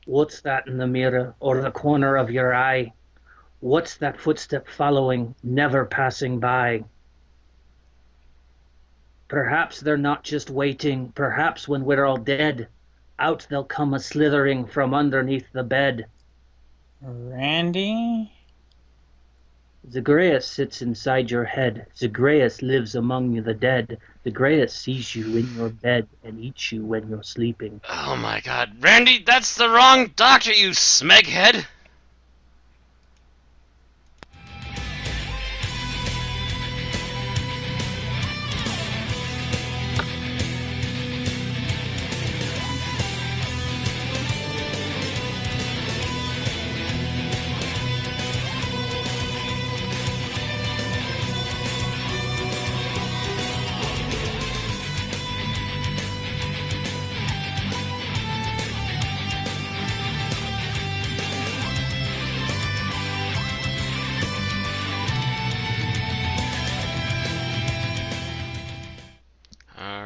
What's that in the mirror or the corner of your eye? What's that footstep following, never passing by? Perhaps they're not just waiting, perhaps when we're all dead, out they'll come a slithering from underneath the bed. Randy? Zagreus sits inside your head. Zagreus lives among the dead. Zagreus sees you in your bed and eats you when you're sleeping. Oh my god. Randy, that's the wrong doctor, you smeghead!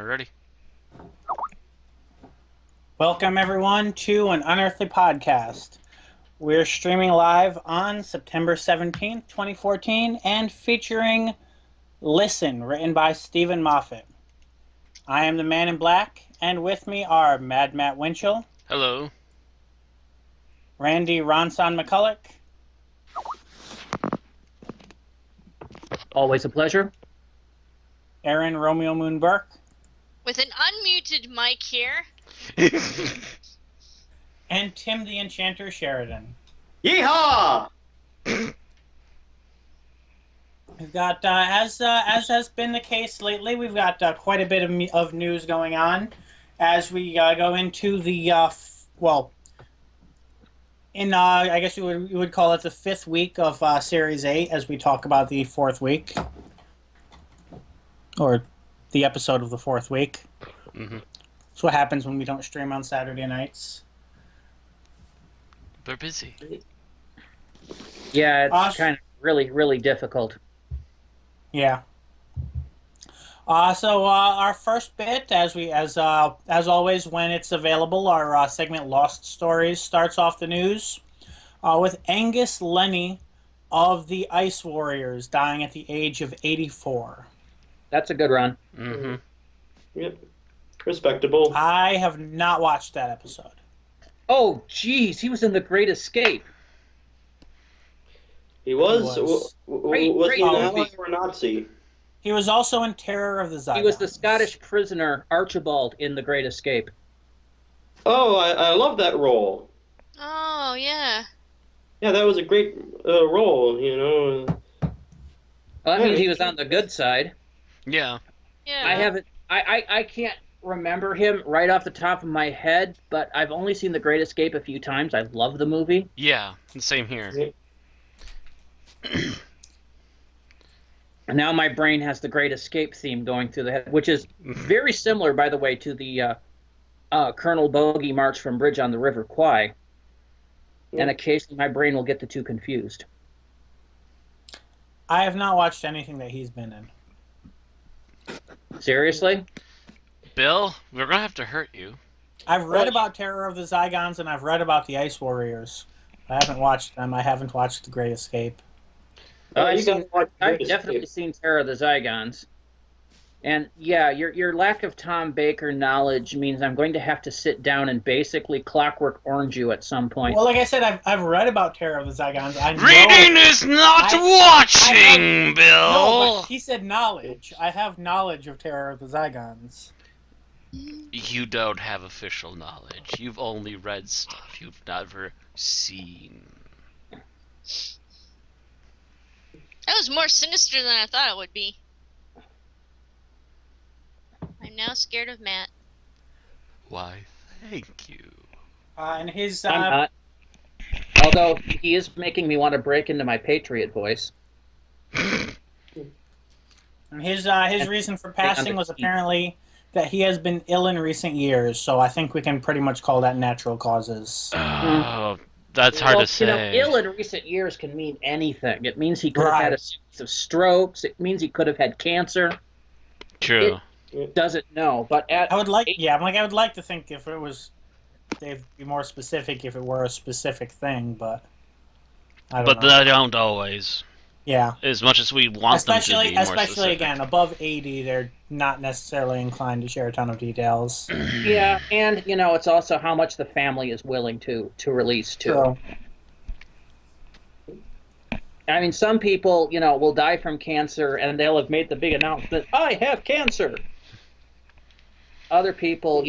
Ready? Welcome, everyone, to an Unearthly podcast. We're streaming live on September 17th, 2014, and featuring Listen, written by Stephen Moffat. I am the Man in Black, and with me are Mad Matt Winchell, Hello. Randy Ronson McCulloch, Always a pleasure. Aaron Romeo Moon Burke, with an unmuted mic here. and Tim the Enchanter Sheridan. Yeehaw! We've got, as has been the case lately, we've got quite a bit of news going on as we go into the, I guess you would call it the fifth week of Series 8 as we talk about the fourth week. Or the episode of the fourth week. Mm-hmm. That's what happens when we don't stream on Saturday nights. They're busy. Yeah, it's kind of really, really difficult. Yeah. So our first bit, as always, when it's available, our segment Lost Stories starts off the news with Angus Lenny of the Ice Warriors dying at the age of 84. That's a good run. Mm-hmm. Yep. Respectable. I have not watched that episode. Oh, geez, he was in The Great Escape. He was Great he an ally movie. or a Nazi? He was also in Terror of the Zygons. He was the Scottish prisoner Archibald in The Great Escape. Oh, I love that role. Oh, yeah. Yeah, that was a great role, you know. Well, that means he was on the good side. Yeah. Yeah. I can't remember him right off the top of my head, but I've only seen The Great Escape a few times. I love the movie. Yeah, same here. Yeah. And now my brain has the Great Escape theme going through the head, which is very similar, by the way, to the Colonel Bogey March from Bridge on the River Kwai. Yeah. And occasionally my brain will get the two confused. I have not watched anything that he's been in. Seriously? Bill, we're gonna have to hurt you. I've read about Terror of the Zygons and I've read about the Ice Warriors. I haven't watched them. I haven't watched The Great Escape. I've definitely seen Terror of the Zygons. And yeah, your lack of Tom Baker knowledge means I'm going to have to sit down and basically Clockwork Orange you at some point. Well, like I said, I've read about Terror of the Zygons. I know, Reading is not watching, Bill! No, but he said knowledge. I have knowledge of Terror of the Zygons. You don't have official knowledge. You've only read stuff you've never seen. That was more sinister than I thought it would be. I'm now scared of Matt. Why, thank you. And his I'm not. Although he is making me want to break into my Patriot voice. and his reason for passing was apparently that he has been ill in recent years. So I think we can pretty much call that natural causes. Oh, that's hard to say. Ill in recent years can mean anything. It means he could have had a series of strokes. It means he could have had cancer. True. It doesn't know, but I would like to think if it was they'd be more specific if it were a specific thing, but I don't But know. they don't always. Yeah. As much as we want them to be more Especially specific. again, above 80, they're not necessarily inclined to share a ton of details. Yeah, and it's also how much the family is willing to release too. True. I mean, some people, will die from cancer and they'll have made the big announcement, I have cancer. Other people,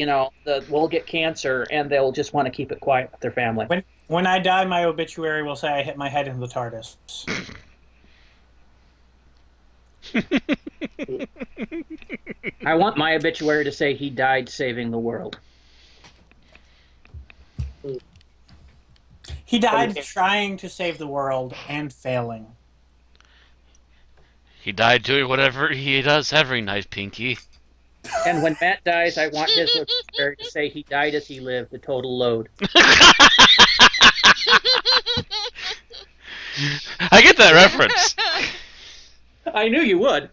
will get cancer and they'll just want to keep it quiet with their family. When I die, my obituary will say I hit my head in the TARDIS. I want my obituary to say he died saving the world. He died trying to save the world and failing. He died doing whatever he does every night, Pinky. And when Matt dies, I want his obituary to say he died as he lived, a total load. I get that reference. I knew you would.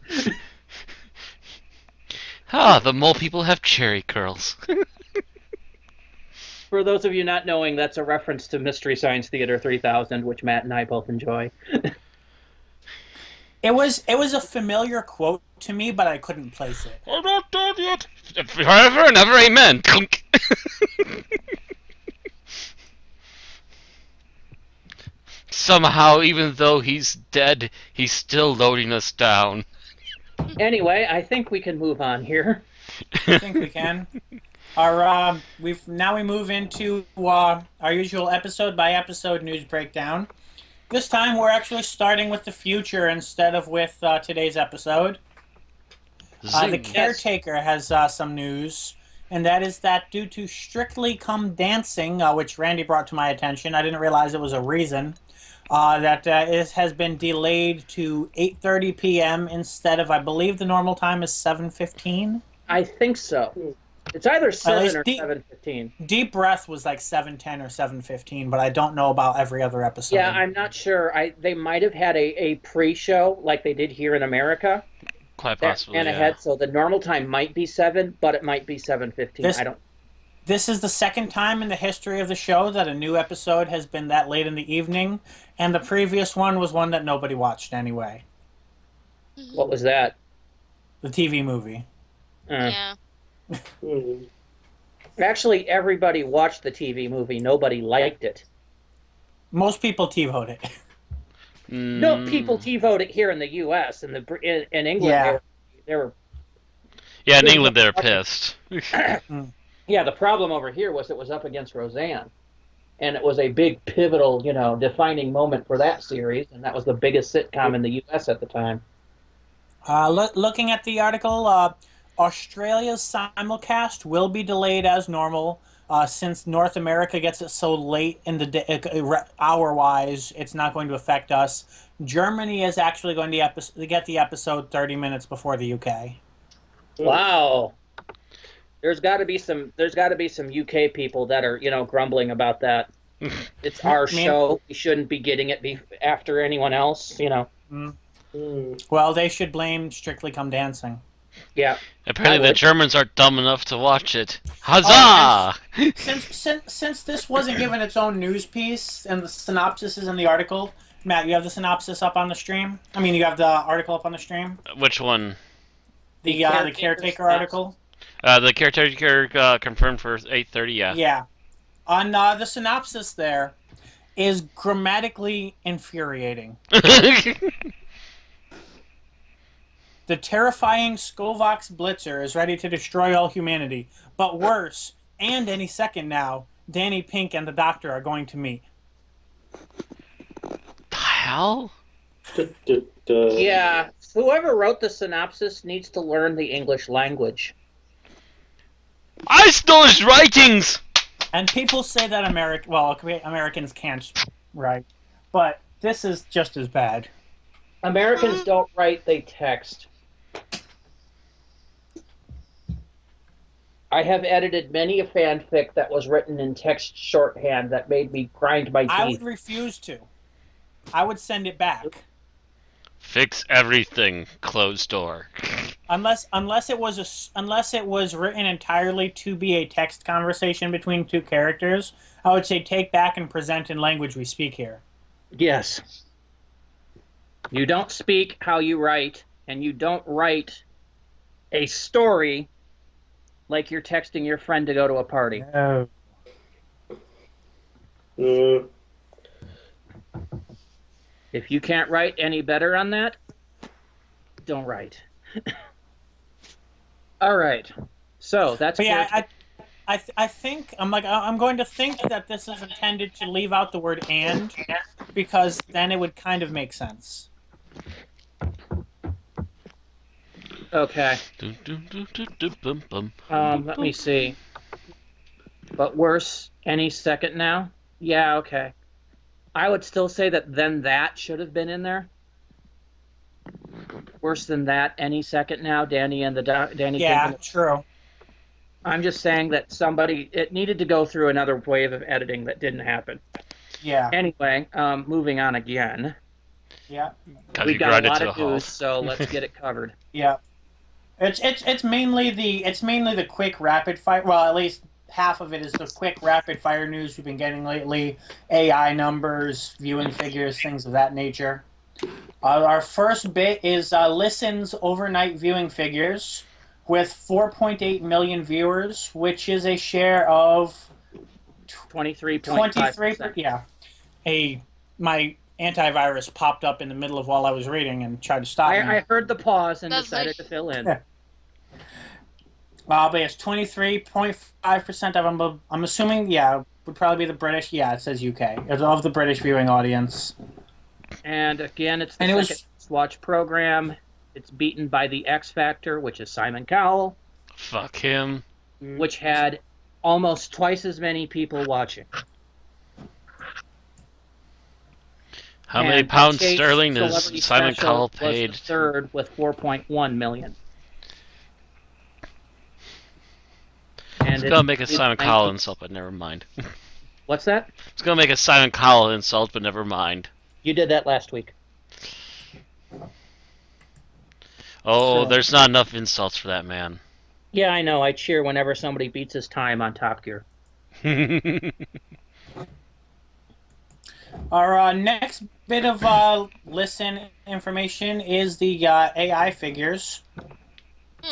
Ah, the mole people have cherry curls. For those of you not knowing, that's a reference to Mystery Science Theater 3000, which Matt and I both enjoy. It was a familiar quote to me, but I couldn't place it. I'm not dead yet. Forever and ever, amen. Somehow, even though he's dead, he's still loading us down. Anyway, I think we can move on here. I think we can. We move into our usual episode by episode news breakdown. This time we're actually starting with the future instead of with today's episode. The Caretaker has some news, and that is that due to Strictly Come Dancing, which Randy brought to my attention, I didn't realize it was a reason, that it has been delayed to 8:30 p.m. instead of, I believe the normal time is 7:15. I think so. It's either 7 or 7:15. Deep Breath was like 7:10 or 7:15, but I don't know about every other episode. Yeah, I'm not sure. They might have had a pre-show like they did here in America. Quite possibly, and ahead, so the normal time might be 7, but it might be 7:15. This is the second time in the history of the show that a new episode has been that late in the evening, and the previous one was one that nobody watched anyway. What was that? The TV movie. Yeah. Actually, everybody watched the TV movie. Nobody liked it. Most people TiVoed it. No, people TiVoed it here in the U.S. In England, Yeah. they were. Yeah, in England they're pissed. Yeah, the problem over here was it was up against Roseanne, and it was a big pivotal, defining moment for that series, and that was the biggest sitcom in the U.S. at the time. Looking at the article, Australia's simulcast will be delayed as normal. Since North America gets it so late in the day, hour-wise, it's not going to affect us. Germany is actually going to get the episode 30 minutes before the UK. Wow. There's got to be some UK people that are, grumbling about that. It's our show. We shouldn't be getting it after anyone else, Well, they should blame Strictly Come Dancing. Yeah. Apparently the Germans are dumb enough to watch it. Huzzah! Since this wasn't given its own news piece and the synopsis is in the article, Matt, you have the synopsis up on the stream? I mean, you have the article up on the stream? Which one? The Caretaker article? The Caretaker confirmed for 8:30, yeah. Yeah. On the synopsis there is grammatically infuriating. The terrifying Skovax Blitzer is ready to destroy all humanity. But worse, and any second now, Danny Pink and the Doctor are going to meet. The hell? Yeah, whoever wrote the synopsis needs to learn the English language. I stole his writings! And people say that Americans can't write, but this is just as bad. Americans don't write, they text. I have edited many a fanfic that was written in text shorthand that made me grind my teeth. I would refuse to. I would send it back. Fix everything. Closed door. Unless it was written entirely to be a text conversation between two characters, I would say take back and present in language we speak here. Yes. You don't speak how you write, and you don't write a story like you're texting your friend to go to a party. No. If you can't write any better on that, don't write. All right. So that's. But yeah, I think I'm going to think that this is intended to leave out the word "and," because then it would kind of make sense. Okay. Let me see. But worse, any second now? Yeah, okay. I would still say that then that should have been in there. Worse than that, any second now, Danny and the Danny. Yeah, true. I'm just saying that it needed to go through another wave of editing that didn't happen. Yeah. Anyway, moving on again. Yeah. We got a lot of news, so let's get it covered. Yeah. It's mainly the quick rapid fire. Well, at least half of it is the quick rapid fire news we've been getting lately. AI numbers, viewing figures, things of that nature. Our first bit is Listen's overnight viewing figures with 4.8 million viewers, which is a share of 23.5%. Yeah. My antivirus popped up in the middle of while I was reading and tried to stop me. I heard the pause and That's decided to fill in. Yeah. But it's 23.5% of them. I'm assuming, would probably be the British. Yeah, it says UK. It's of the British viewing audience. And again, it's the second watch program. It's beaten by the X Factor, which is Simon Cowell. Fuck him. Which had almost twice as many people watching. How many pounds Chase sterling does Celebrity Simon Special Cowell was paid? the third with 4.1 million. And It's gonna make a Simon Cowell insult, but never mind. What's that? It's gonna make a Simon Cowell insult, but never mind. You did that last week. Oh, there's not enough insults for that man. Yeah, I know. I cheer whenever somebody beats his time on Top Gear. Our next bit of listen information is the AI figures.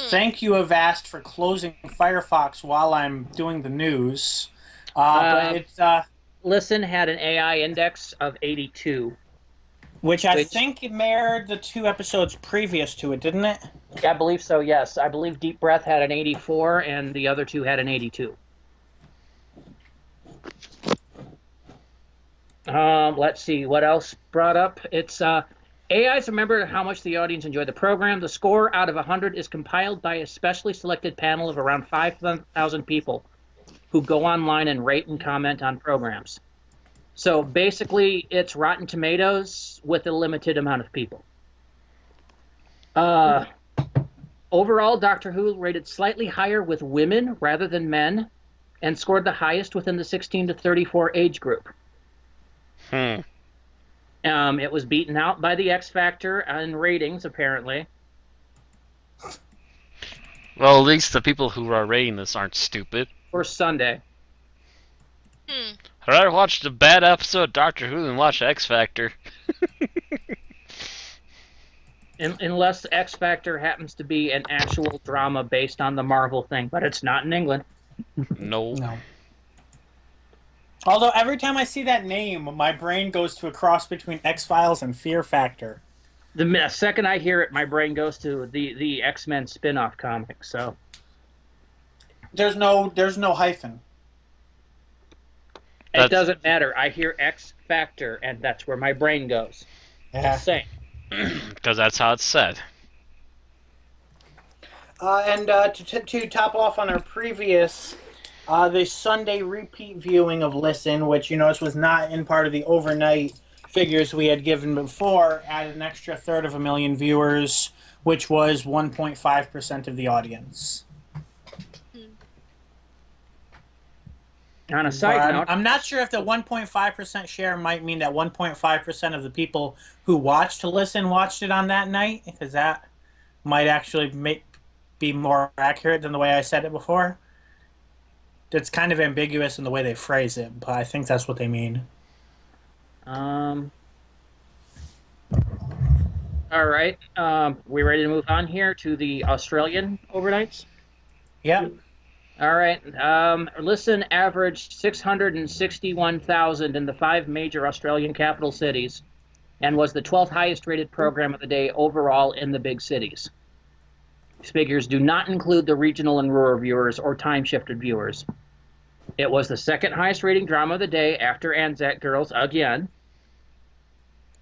Thank you, Avast, for closing Firefox while I'm doing the news. But it's Listen had an AI index of 82. Which I think mirrored the 2 episodes previous to it, didn't it? I believe so, yes. I believe Deep Breath had an 84, and the other 2 had an 82. Let's see, what else brought up? It's AIs remember how much the audience enjoyed the program. The score out of 100 is compiled by a specially selected panel of around 5,000 people who go online and rate and comment on programs. So basically, it's Rotten Tomatoes with a limited amount of people. Overall, Doctor Who rated slightly higher with women rather than men and scored the highest within the 16 to 34 age group. It was beaten out by the X Factor in ratings, apparently. Well, at least the people who are rating this aren't stupid. For Sunday. I'd rather watch the bad episode of Doctor Who than watch X Factor. Unless X Factor happens to be an actual drama based on the Marvel thing, but it's not in England. No. Although every time I see that name, my brain goes to a cross between X-Files and Fear Factor. The second I hear it, my brain goes to the X-Men spin-off comic, so... There's no hyphen. It doesn't matter. I hear X Factor, and that's where my brain goes. Yeah. Same. Because that's how it's said. And to top off on our previous, the Sunday repeat viewing of Listen, which you notice was not in part of the overnight figures we had given before, added an extra 1/3 viewers, which was 1.5% of the audience. On a side note, I'm not sure if the 1.5% share might mean that 1.5% of the people who watched to listen watched it on that night, because that might actually be more accurate than the way I said it before. It's kind of ambiguous in the way they phrase it, but I think that's what they mean. All right. We ready to move on here to the Australian overnights? Yep. All right. Listen averaged 661,000 in the 5 major Australian capital cities and was the 12th highest rated program of the day overall in the big cities. These figures do not include the regional and rural viewers or time-shifted viewers. It was the second highest rating drama of the day after Anzac Girls again.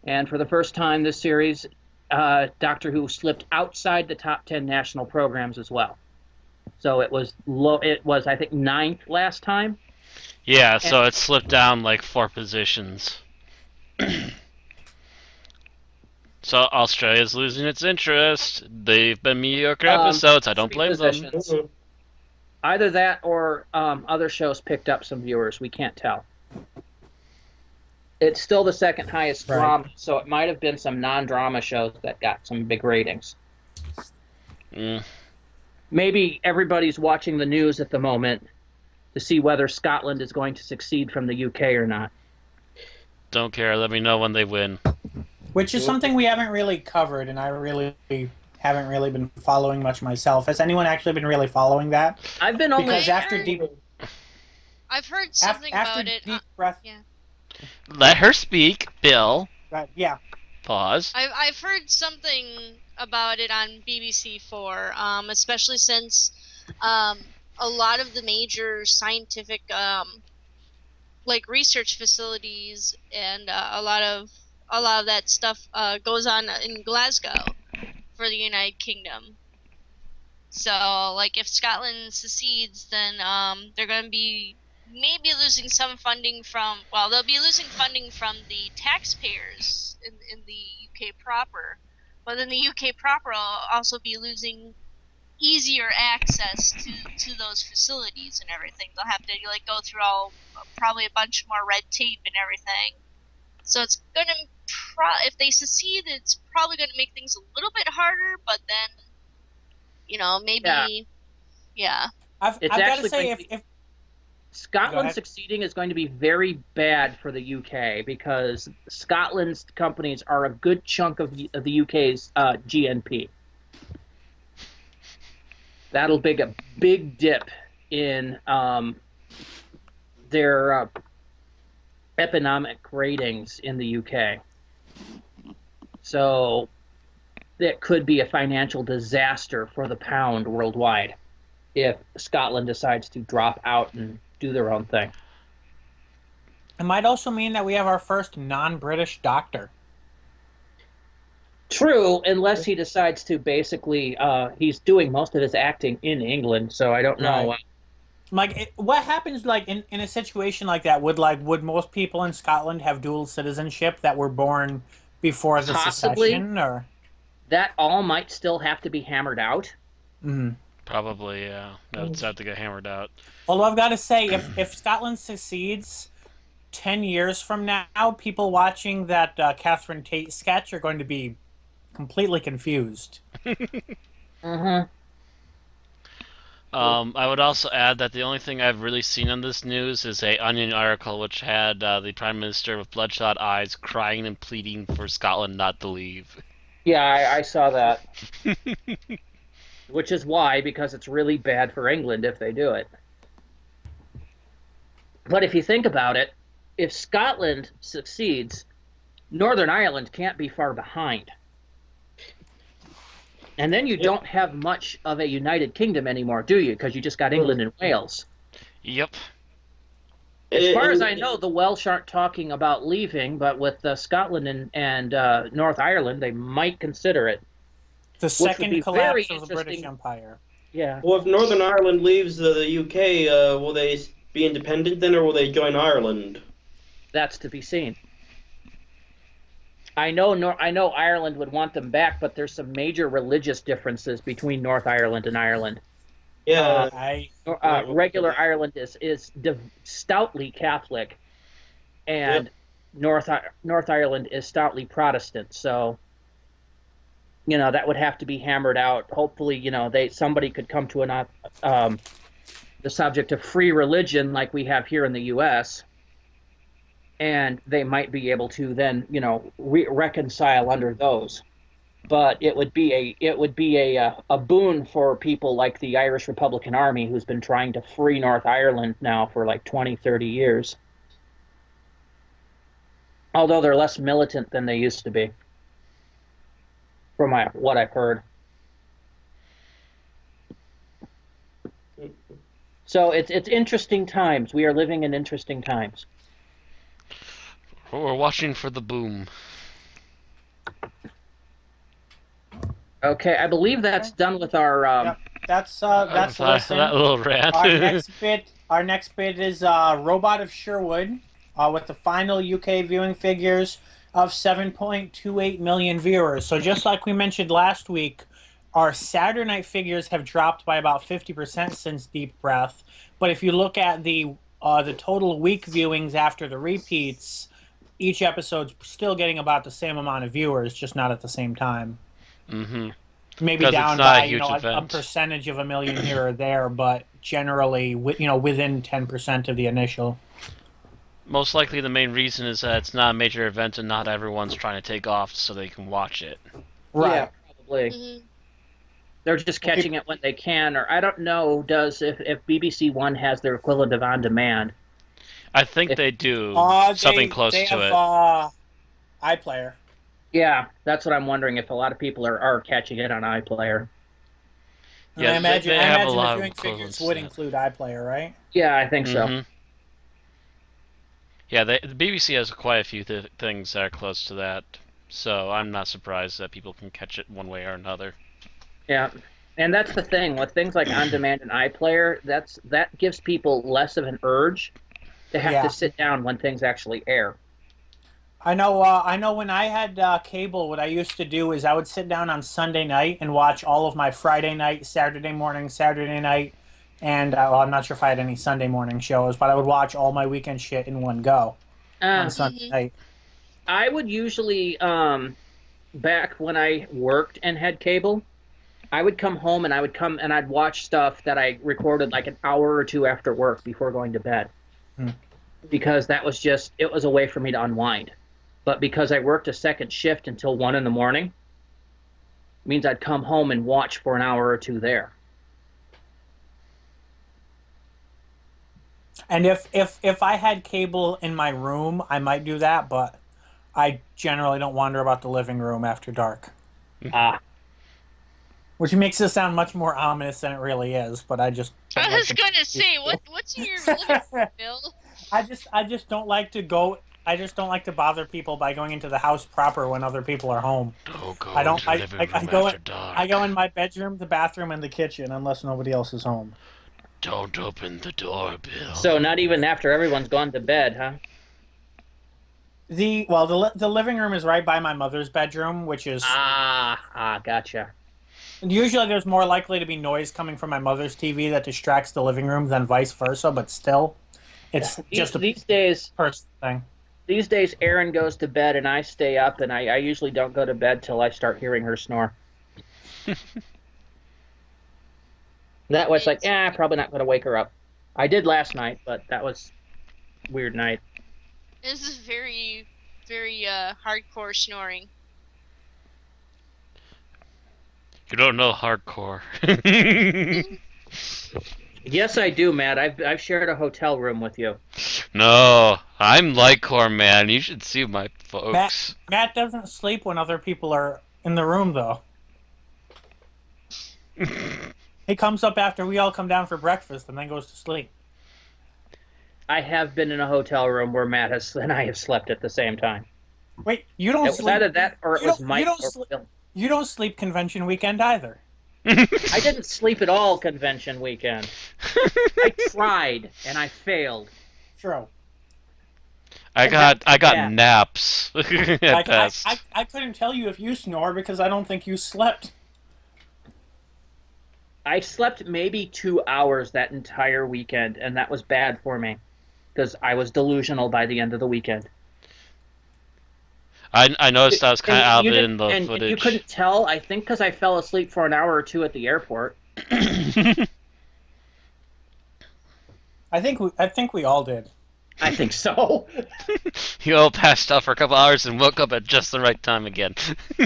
And for the first time this series, Doctor Who slipped outside the top 10 national programs as well. So it was low. It was, I think, 9th last time. Yeah, so it slipped down like 4 positions. So Australia's losing its interest. They've been mediocre episodes. I don't blame them. Either that or other shows picked up some viewers. We can't tell. It's still the second highest drama, so it might have been some non-drama shows that got some big ratings. Maybe everybody's watching the news at the moment to see whether Scotland is going to succeed from the UK or not. Don't care. Let me know when they win. Which is something we haven't really covered, and I really haven't really been following much myself. Has anyone actually been really following that? I've been only... Because after Deep... I've heard something about it. Deep Breath... Yeah. Let her speak, Bill. Yeah. Pause. I've heard something about it on BBC4, especially since a lot of the major scientific like research facilities and a lot of that stuff goes on in Glasgow for the United Kingdom. So, like, if Scotland secedes, then they're going to be maybe losing some funding from, well, they'll be losing funding from the taxpayers in the UK proper, but then the UK proper will also be losing easier access to those facilities and everything. They'll have to, like, go through probably a bunch more red tape and everything. So it's going to, if they secede, it's probably going to make things a little bit harder, but then, you know, maybe, yeah. I've got to say, if Scotland succeeding is going to be very bad for the UK because Scotland's companies are a good chunk of the UK's GNP. That'll be a big dip in their economic ratings in the UK. So that could be a financial disaster for the pound worldwide if Scotland decides to drop out and do their own thing. It might also mean that we have our first non-British doctor. True, unless he decides to basically, he's doing most of his acting in England, so I don't know. Right. Like, what happens, like, in a situation like that? Would most people in Scotland have dual citizenship that were born before the secession, or that all might still have to be hammered out? Probably, yeah. That's have to get hammered out. Although I've got to say, if Scotland secedes 10 years from now, people watching that Catherine Tate sketch are going to be completely confused. I would also add that the only thing I've really seen on this news is a Onion article which had the Prime Minister with bloodshot eyes crying and pleading for Scotland not to leave. Yeah, I saw that. Which is why, because it's really bad for England if they do it. But if you think about it, if Scotland succeeds, Northern Ireland can't be far behind. And then you don't have much of a United Kingdom anymore, do you? Because you just got England and Wales. Yep. As far as I know, the Welsh aren't talking about leaving, but with Scotland and North Ireland, they might consider it. The second collapse of the British Empire. Yeah. Well, if Northern Ireland leaves the UK, will they be independent then, or will they join Ireland? That's to be seen. I know Ireland would want them back, but there's some major religious differences between North Ireland and Ireland. Yeah. Regular Ireland is stoutly Catholic, Yep. and North Ireland is stoutly Protestant. So that would have to be hammered out. Hopefully, somebody could come to the subject of free religion like we have here in the U.S., and they might be able to then reconcile under those. But it would be a boon for people like the Irish Republican Army, who's been trying to free North Ireland now for like 20, 30 years. Although they're less militant than they used to be, from what I've heard. So it's interesting times. We are living in interesting times. We're watching for the boom. Okay, I believe that's done with our. Yep. That's Listen. That little rant. Our next bit is Robot of Sherwood, with the final UK viewing figures of 7.28 million viewers. So just like we mentioned last week, our Saturday night figures have dropped by about 50% since Deep Breath. But if you look at the total week viewings after the repeats, each episode's still getting about the same amount of viewers, just not at the same time. Mm-hmm. Maybe down by a percentage of a million here or there, but generally within 10% of the initial. Most likely the main reason is that it's not a major event and not everyone's trying to take off so they can watch it. Right. Yeah, probably. Mm-hmm. They're just catching it when they can, or I don't know. If BBC One has their equivalent of on demand? I think they do something close to it. iPlayer. Yeah, that's what I'm wondering. If a lot of people are catching it on iPlayer. Yeah, I imagine the viewing figures would include iPlayer, right? Yeah, I think so. Yeah, the BBC has quite a few things that are close to that, so I'm not surprised that people can catch it one way or another. Yeah, and that's the thing with things like on demand and iPlayer. That gives people less of an urge to have to sit down when things actually air. I know when I had cable, what I used to do is I would sit down on Sunday night and watch all of my Friday night, Saturday morning, Saturday night, and I'm not sure if I had any Sunday morning shows, but I would watch all my weekend shit in one go on Sunday night. I would usually, back when I worked and had cable, I would come home and I'd watch stuff that I recorded like an hour or two after work before going to bed. Because it was a way for me to unwind. But because I worked a second shift until 1 a.m, it means I'd come home and watch for an hour or two there. And if I had cable in my room, I might do that, but I generally don't wander about the living room after dark. Which makes it sound much more ominous than it really is, but I just... I was going to say, what's in your living room, Bill? I just don't like to go... I just don't like to bother people by going into the house proper when other people are home. I go in my bedroom, the bathroom, and the kitchen unless nobody else is home. Don't open the door, Bill. So not even after everyone's gone to bed, huh? The living room is right by my mother's bedroom, which is... gotcha. And usually there's more likely to be noise coming from my mother's TV that distracts the living room than vice versa, but still, it's these days personal thing. These days, Erin goes to bed and I stay up, and I usually don't go to bed till I start hearing her snore. That was like, probably not going to wake her up. I did last night, but that was a weird night. This is very, very hardcore snoring. You don't know hardcore. Yes, I do, Matt. I've shared a hotel room with you. No, I'm Lightcore, man. You should see my folks. Matt doesn't sleep when other people are in the room, though. He comes up after we all come down for breakfast and then goes to sleep. I have been in a hotel room where Matt and I have slept at the same time. Wait, you don't sleep? It was either that or it was Mike or Bill. You don't sleep convention weekend either. I didn't sleep at all convention weekend. I tried and I failed. True. I got naps at best. I couldn't tell you if you snore because I don't think you slept. I slept maybe 2 hours that entire weekend, and that was bad for me because I was delusional by the end of the weekend. I noticed I was kind of And out you of it didn't, in the and you footage. couldn't tell. I think because I fell asleep for an hour or two at the airport. I think we all did. I think so. You all passed out for a couple hours and woke up at just the right time again.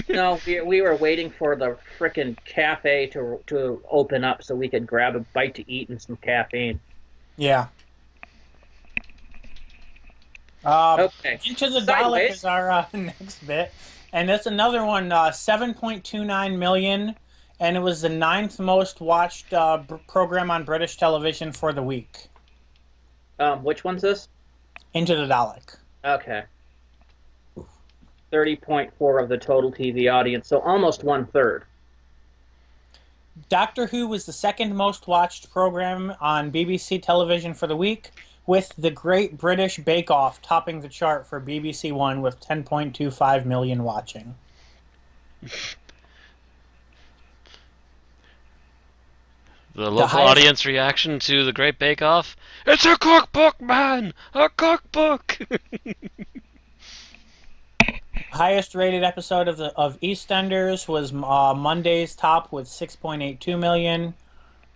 No, we were waiting for the frickin' cafe to open up so we could grab a bite to eat and some caffeine. Yeah. Okay. Into the Dalek Sideways. is our next bit, and it's another one, 7.29 million, and it was the 9th most watched program on British television for the week. Which one's this? Into the Dalek. Okay. 30.4 of the total TV audience, so almost 1/3. Doctor Who was the 2nd most watched program on BBC television for the week, with The Great British Bake Off topping the chart for BBC One with 10.25 million watching. The local audience reaction to The Great Bake Off? It's a cookbook, man! A cookbook! Highest rated episode of EastEnders was Monday's top with 6.82 million,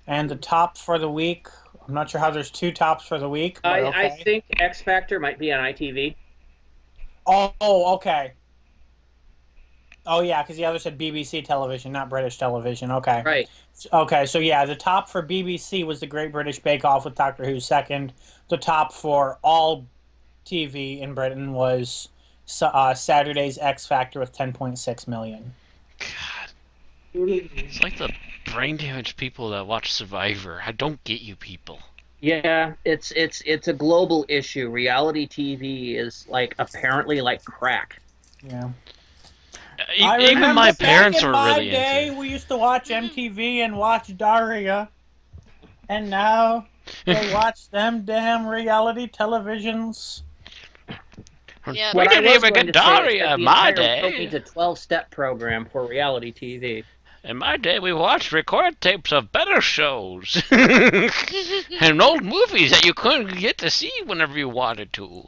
and the top for the week, I'm not sure how there's 2 tops for the week, but okay. I think X Factor might be on ITV. Oh, okay. Oh, yeah, because the other said BBC television, not British television. Okay. Right. Okay, so yeah, the top for BBC was The Great British Bake Off with Doctor Who 2nd. The top for all TV in Britain was Saturday's X Factor with 10.6 million. God. It's like the brain damaged people that watch Survivor. I don't get you people. Yeah, it's a global issue. Reality TV is apparently like crack. Yeah. Even my parents were really into it. We used to watch MTV and watch Daria, and now they watch them damn reality televisions. Yeah, we didn't even get Daria in my day. It's a 12-step program for reality TV. In my day, we watched record tapes of better shows and old movies that you couldn't get to see whenever you wanted to.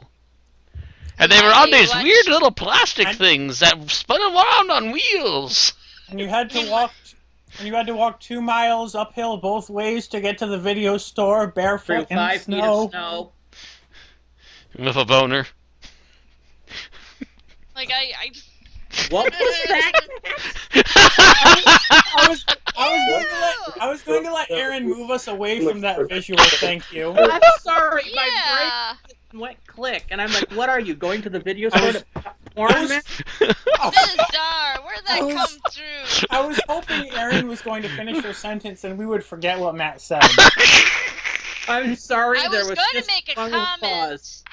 And they were on these weird little plastic things that spun around on wheels. And you had to walk 2 miles uphill both ways to get to the video store barefoot in the snow. 5 feet of snow. With a boner. Like What was that? I was going to let Aaron move us away from that visual. Thank you. I'm sorry, my brain went click, and I'm like, "What are you going to the video store to porn?" Bizarre. Where'd that come through? I was hoping Aaron was going to finish her sentence, and we would forget what Matt said. I'm sorry. I was going to make a comment.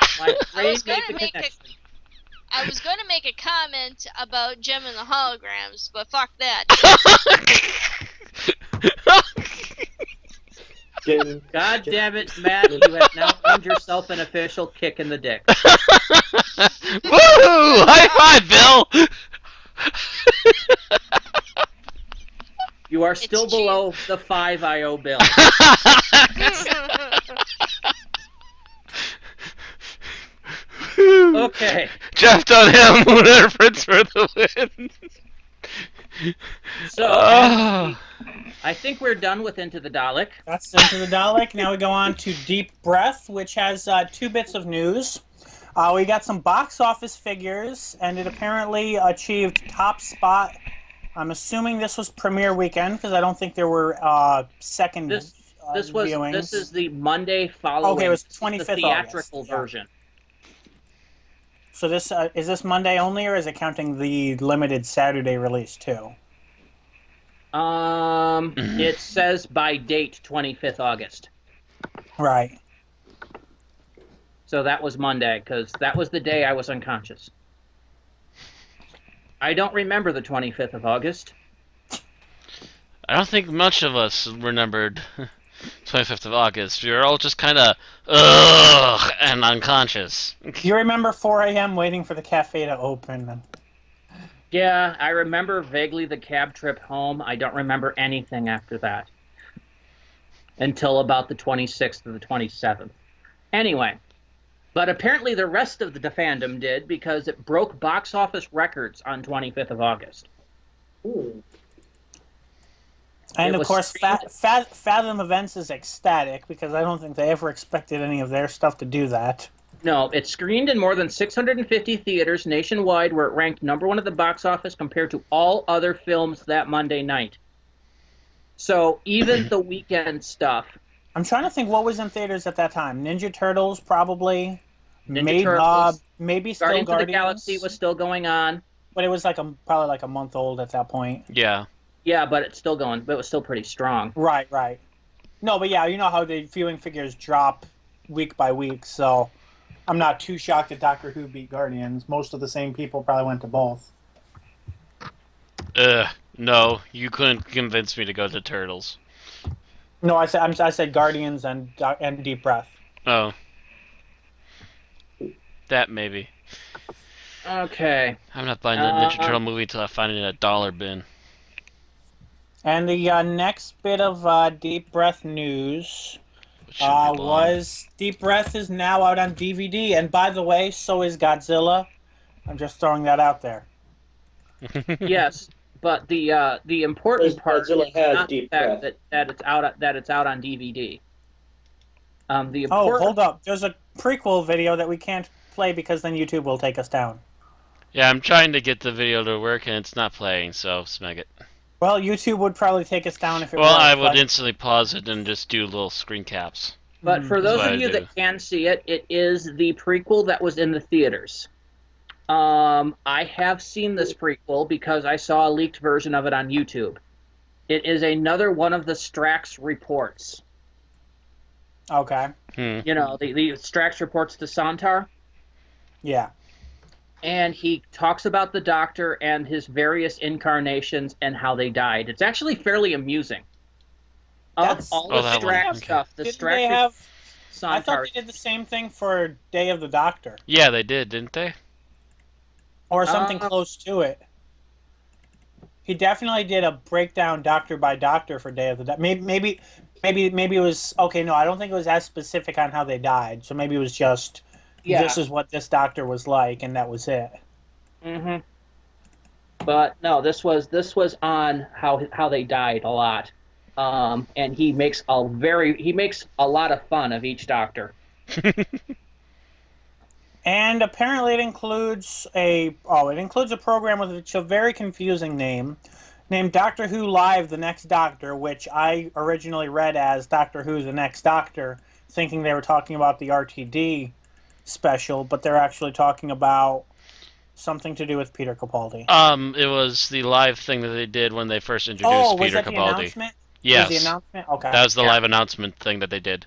I was going to make a comment about Gem and the Holograms, but fuck that. God damn it, Matt, you have now earned yourself an official kick in the dick. Woo! High five, Bill! You are still below the 5 I owe Bill. Okay. Jeff on him, Lunar Prince for the win. So, I think we're done with Into the Dalek. That's Into the Dalek. Now we go on to Deep Breath, which has 2 bits of news. We got some box office figures, and it apparently achieved top spot. I'm assuming this was premiere weekend, because I don't think there were second viewings. This is the Monday following. Okay, it was 25th the theatrical version. So this is this Monday only, or is it counting the limited Saturday release too? It says by date 25th August. Right. So that was Monday, because that was the day I was unconscious. I don't remember the 25th of August. I don't think much of us remembered 25th of August. We were all just kind of, ugh, and unconscious. You remember 4 a.m. waiting for the cafe to open? Yeah, I remember vaguely the cab trip home. I don't remember anything after that. until about the 26th or the 27th. Anyway, but apparently the rest of the fandom did because it broke box office records on 25th of August. Ooh. And It of was course, screened- Fathom Events is ecstatic because I don't think they ever expected any of their stuff to do that. No, it screened in more than 650 theaters nationwide, where it ranked #1 at the box office compared to all other films that Monday night. So even the weekend stuff, I'm trying to think what was in theaters at that time. Ninja Turtles, probably. Ninja Turtles, Maybe still Guardians of the Guardians. Galaxy was still going on. But it was like probably like a month old at that point. Yeah. Yeah, but it's still going, but it was still pretty strong. Right. No, but yeah, you know how the viewing figures drop week by week, so I'm not too shocked that Doctor Who beat Guardians. Most of the same people probably went to both. No, you couldn't convince me to go to Turtles. No, I said Guardians and Deep Breath. Oh. That maybe. Okay. I'm not buying the Ninja Turtle movie until I find it in a dollar bin. And the next bit of Deep Breath news Which should be long. was Deep Breath is now out on DVD. And by the way, so is Godzilla. I'm just throwing that out there. Yes, but the important part Godzilla is has not the Deep fact Breath. that it's out on DVD. The Oh, important hold up. There's a prequel video that we can't play because then YouTube will take us down. Yeah, I'm trying to get the video to work and it's not playing, so smeg it. Well, YouTube would probably take us down if it Well, worked, I would but- instantly pause it and just do little screen caps. But for those That's what of I you do. that can see it, it is the prequel that was in the theaters. I have seen this prequel because I saw a leaked version of it on YouTube. It is another one of the Strax reports. Okay. You know, the Strax reports to Santar. Yeah. And he talks about the Doctor and his various incarnations and how they died. It's actually fairly amusing. Of That's- all Oh, the that one. Strax Okay. stuff, the Didn't Strax they have... I thought Santar. they did the same thing for Day of the Doctor. Yeah, they did, didn't they? Or something Uh, close to it. He definitely did a breakdown doctor by doctor for Day of the Doctor. Maybe it was... Okay, no, I don't think it was as specific on how they died. So maybe it was just... Yeah. This is what this doctor was like, and that was it. Mm-hmm. But no, this was on how they died a lot, and he makes a lot of fun of each Doctor. And apparently it includes a program with a very confusing name named Doctor Who Live: The Next Doctor, which I originally read as Doctor Who: The Next Doctor, thinking they were talking about the RTD special, but they're actually talking about something to do with Peter Capaldi. It was the live thing that they did when they first introduced Oh, was Peter that the Capaldi. announcement? Yes, Was the announcement? Okay. that was the Yeah. live announcement thing that they did.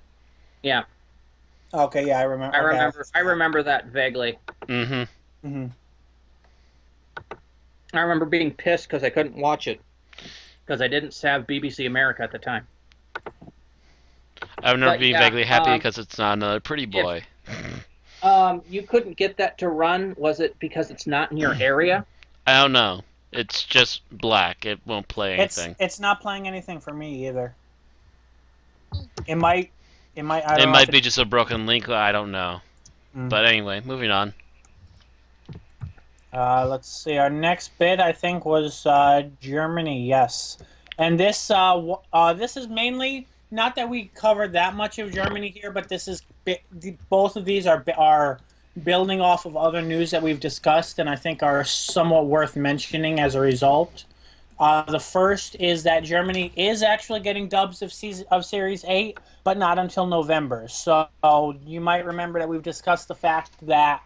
Yeah, Okay, yeah, I remember. I remember that vaguely. Mm-hmm. Hmm. I remember being pissed because I couldn't watch it because I didn't have BBC America at the time. I remember But being yeah, vaguely happy because it's not another pretty boy. You couldn't get that to run. Was it because it's not in your area? I don't know. It's just black. It won't play anything. It's not playing anything for me either. It might. I don't It know might if be just a broken link. I don't know. Mm. But anyway, moving on. Let's see. Our next bit, I think, was Germany. Yes, and this is mainly not that we covered that much of Germany here, but this is both of these are building off of other news that we've discussed, and I think are somewhat worth mentioning as a result. The first is that Germany is actually getting dubs of Series 8, but not until November. So you might remember that we've discussed the fact that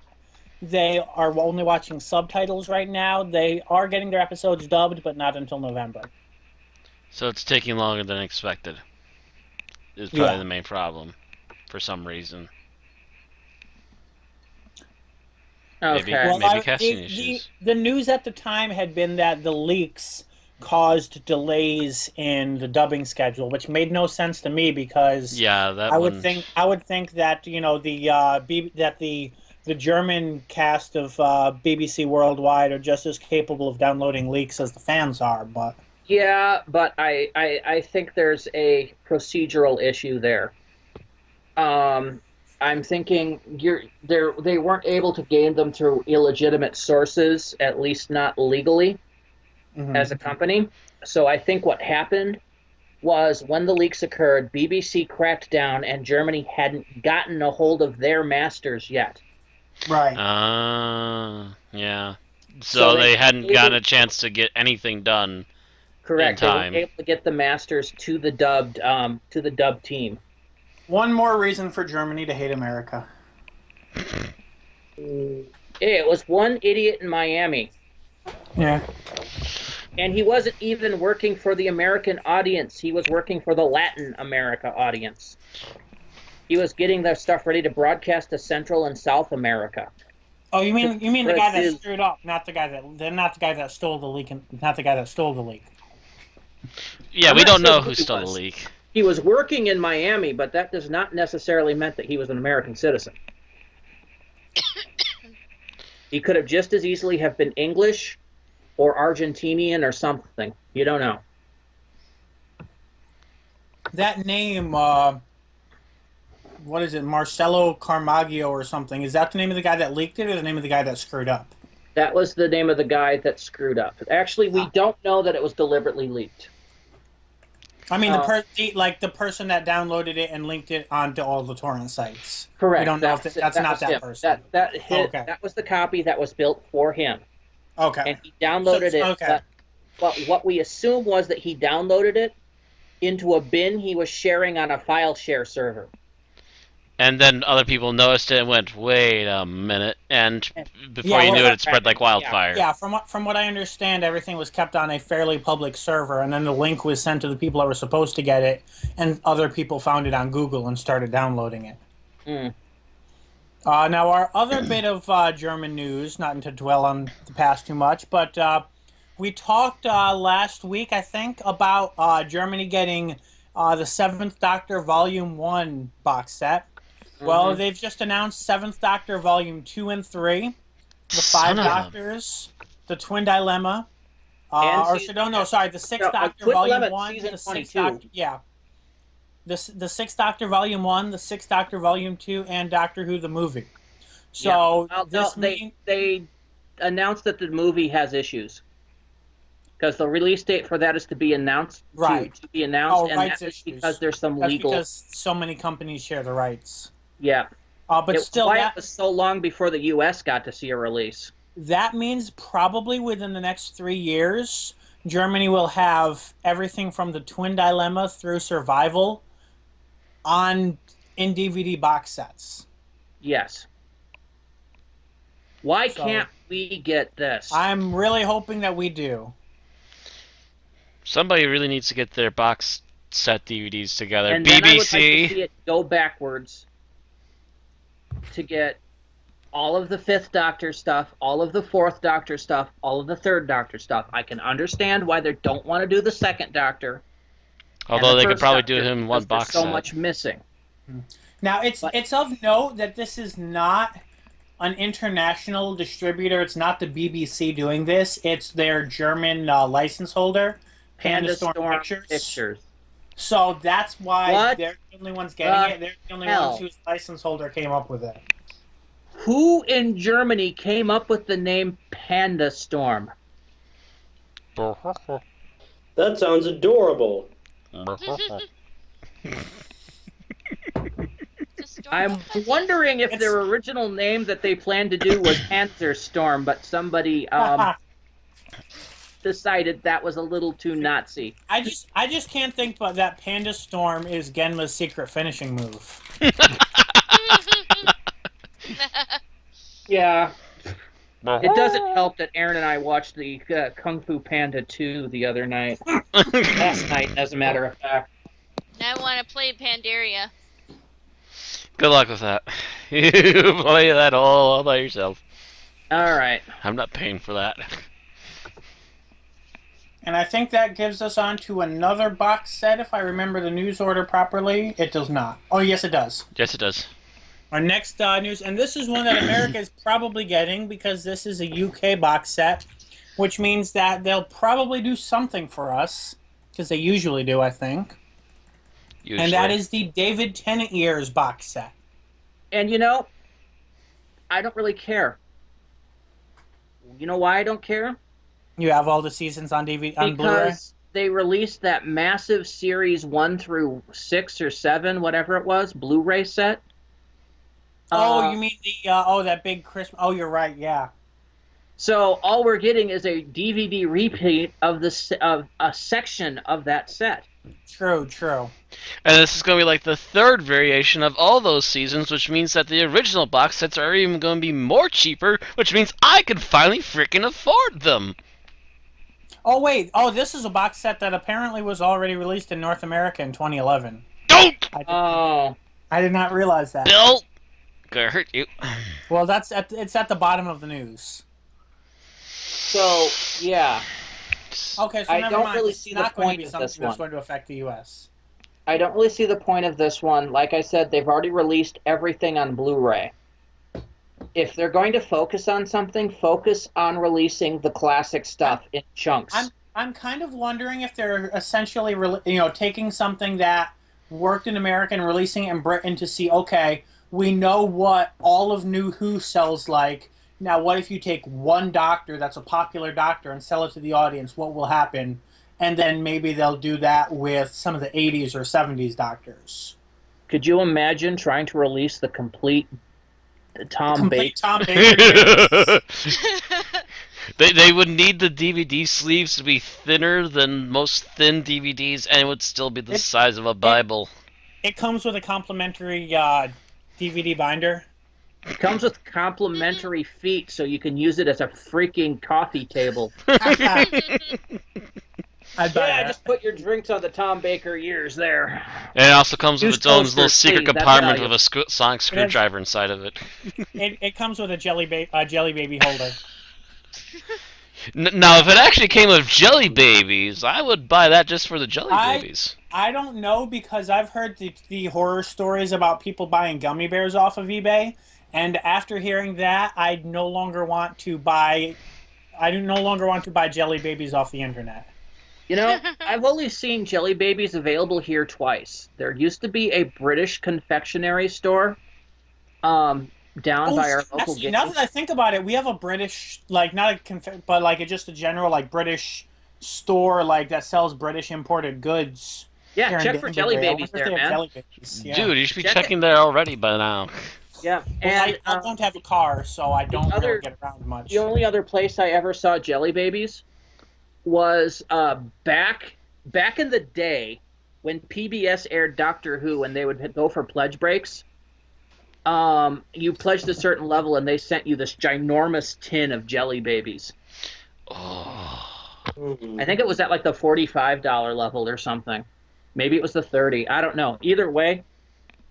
they are only watching subtitles right now. They are getting their episodes dubbed, but not until November. So it's taking longer than expected. Is probably Yeah. the main problem, for some reason. Okay. Maybe casting issues. The news at the time had been that the leaks caused delays in the dubbing schedule, which made no sense to me because Yeah, that I one. would think that the German cast of BBC Worldwide are just as capable of downloading leaks as the fans are, but Yeah, but I think there's a procedural issue there. I'm thinking they weren't able to gain them through illegitimate sources, at least not legally as a company. So I think what happened was when the leaks occurred, BBC cracked down and Germany hadn't gotten a hold of their masters yet. Right. Yeah. So So they hadn't gotten able, a chance to get anything done in correct. They weren't time. able to get the masters to the dubbed team. One more reason for Germany to hate America. It was one idiot in Miami. Yeah. And he wasn't even working for the American audience. He was working for the Latin America audience. He was getting their stuff ready to broadcast to Central and South America. Oh, you mean the guy that screwed up, not the guy that stole the leak, and not the guy that stole the leak. Yeah, we don't know who stole the leak. He was working in Miami, but that does not necessarily mean that he was an American citizen. He could have just as easily have been English or Argentinian or something. You don't know. That name, what is it, Marcelo Carmaggio or something? Is that the name of the guy that leaked it, or the name of the guy that screwed up? That was the name of the guy that screwed up. Actually, we don't know that it was deliberately leaked. I mean, the person that downloaded it and linked it onto all the torrent sites. Correct. We don't know if that's not that person. That was the copy that was built for him. Okay. And he downloaded it. Okay. But what we assume was that he downloaded it into a bin he was sharing on a file share server. And then other people noticed it and went, "Wait a minute!" And before you knew it, it spread like wildfire. Yeah, from what I understand, everything was kept on a fairly public server, and then the link was sent to the people that were supposed to get it, and other people found it on Google and started downloading it. Mm. Now, our other bit of German news, not to dwell on the past too much, but we talked last week, I think, about Germany getting the 7th Doctor Volume 1 box set. Well, they've just announced 7th Doctor Volume 2 and 3, the 5 Doctors, the Twin Dilemma, the 6th Doctor Volume 1, the 6th Doctor, the 6th Doctor Volume 1, the 6th Doctor Volume 2, and Doctor Who the movie. So they announced that the movie has issues because the release date for that is to be announced. Right. To be announced, and that's issues. Because there's some legal. Because so many companies share the rights. Yeah. But still, it was so long before the U.S. got to see a release. That means probably within the next 3 years, Germany will have everything from the Twin Dilemma through Survival in DVD box sets. Yes. Why can't we get this? I'm really hoping that we do. Somebody really needs to get their box set DVDs together. And BBC. then I would like to see it go backwards to get all of the 5th Doctor stuff, all of the 4th Doctor stuff, all of the 3rd Doctor stuff. I can understand why they don't want to do the 2nd Doctor. Although they could probably do him in one box set. There's so much missing. Now, it's of note that this is not an international distributor. It's not the BBC doing this. It's their German license holder, Panda Storm Pictures. So that's why they're the only ones getting it. They're the only ones whose license holder came up with it. Who in Germany came up with the name Panda Storm? That sounds adorable. I'm wondering if their original name that they planned to do was Panzer Storm, but somebody decided that was a little too Nazi. I just can't think about that. Panda Storm is Genma's secret finishing move. Yeah. It doesn't help that Aaron and I watched the Kung Fu Panda 2 the other night. Last night, as a matter of fact. I want to play Pandaria. Good luck with that. You play that all by yourself. Alright. I'm not paying for that. And I think that gives us on to another box set, if I remember the news order properly. It does not. Oh, yes, it does. Yes, it does. Our next news, and this is one that America is probably getting because this is a UK box set, which means that they'll probably do something for us, because they usually do, I think. Usually. And that is the David Tennant Years box set. And I don't really care. You know why I don't care? You have all the seasons on DVD on Blu-ray? Because they released that massive series 1 through 6 or 7, whatever it was, Blu-ray set. You mean the that big Christmas? Oh, you're right. Yeah. So all we're getting is a DVD repeat of a section of that set. True. True. And this is going to be like the third variation of all those seasons, which means that the original box sets are even going to be more cheaper, which means I can finally freaking afford them. Oh wait. Oh, this is a box set that apparently was already released in North America in 2011. Don't! I did not realize that. Bill! Gonna hurt you. Well, it's at the bottom of the news. So, yeah. Okay, so I never don't mind. really It's see not the going to point be of something this that's one. going to affect the U.S. I don't really see the point of this one. Like I said, they've already released everything on Blu-ray. If they're going to focus on something, focus on releasing the classic stuff in chunks. I'm kind of wondering if they're essentially, taking something that worked in America and releasing it in Britain to see, okay, we know what all of New Who sells like. Now, what if you take one doctor that's a popular doctor and sell it to the audience? What will happen? And then maybe they'll do that with some of the 80s or 70s doctors. Could you imagine trying to release the complete Tom Baker? Tom Baker. They would need the DVD sleeves to be thinner than most thin DVDs, and it would still be the size of a Bible. It comes with a complimentary DVD binder. It comes with complimentary feet, so you can use it as a freaking coffee table. I'd buy that. Just put your drinks on the Tom Baker Years there. And it also comes with its own little secret please, that's compartment value. with a sonic screwdriver inside of it. It comes with a jelly baby holder. Now, if it actually came with Jelly Babies, I would buy that just for the Jelly Babies. I don't know, because I've heard the horror stories about people buying gummy bears off of eBay, and after hearing that, I no longer want to buy Jelly Babies off the internet. I've only seen Jelly Babies available here twice. There used to be a British confectionery store down by our local Actually, now that I think about it, we have a British, just a general British store that sells British imported goods. Yeah, check for Jelly Babies there, man. Jelly Babies. Yeah. Dude, you should be checking there already by now. Yeah, and I don't have a car, so I don't really get around much. The only other place I ever saw Jelly Babies was back in the day when PBS aired Doctor Who, and they would go for pledge breaks. You pledged a certain level, and they sent you this ginormous tin of Jelly Babies. Oh. I think it was at the $45 level or something. Maybe it was the 30. I don't know. Either way,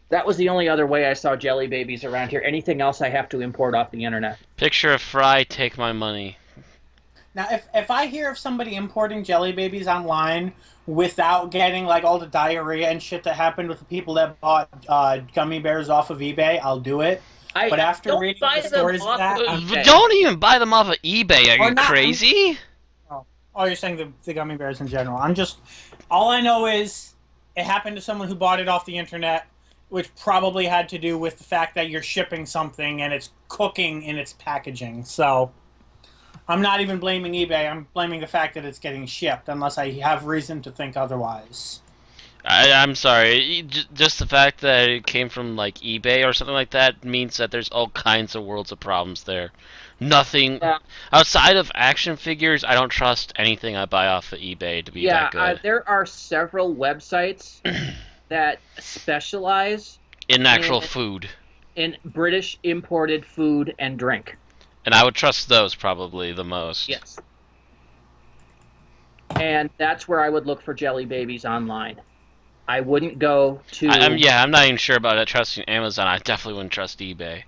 that was the only other way I saw Jelly Babies around here. Anything else I have to import off the internet. Picture of Fry, take my money. Now, if I hear of somebody importing Jelly Babies online without getting all the diarrhea and shit that happened with the people that bought gummy bears off of eBay, I'll do it. But after reading the stories of that, don't even buy them off of eBay. Are you crazy? Oh, you're saying the gummy bears in general. All I know is it happened to someone who bought it off the internet, which probably had to do with the fact that you're shipping something and it's cooking in its packaging. So I'm not even blaming eBay. I'm blaming the fact that it's getting shipped, unless I have reason to think otherwise. I'm sorry. Just the fact that it came from eBay or something like that means that there's all kinds of worlds of problems there. Nothing outside of action figures. I don't trust anything I buy off of eBay to be that good. There are several websites that specialize in actual food, in British imported food and drink. And I would trust those probably the most. Yes. And that's where I would look for Jelly Babies online. I wouldn't go to... I'm not even sure about trusting Amazon. I definitely wouldn't trust eBay.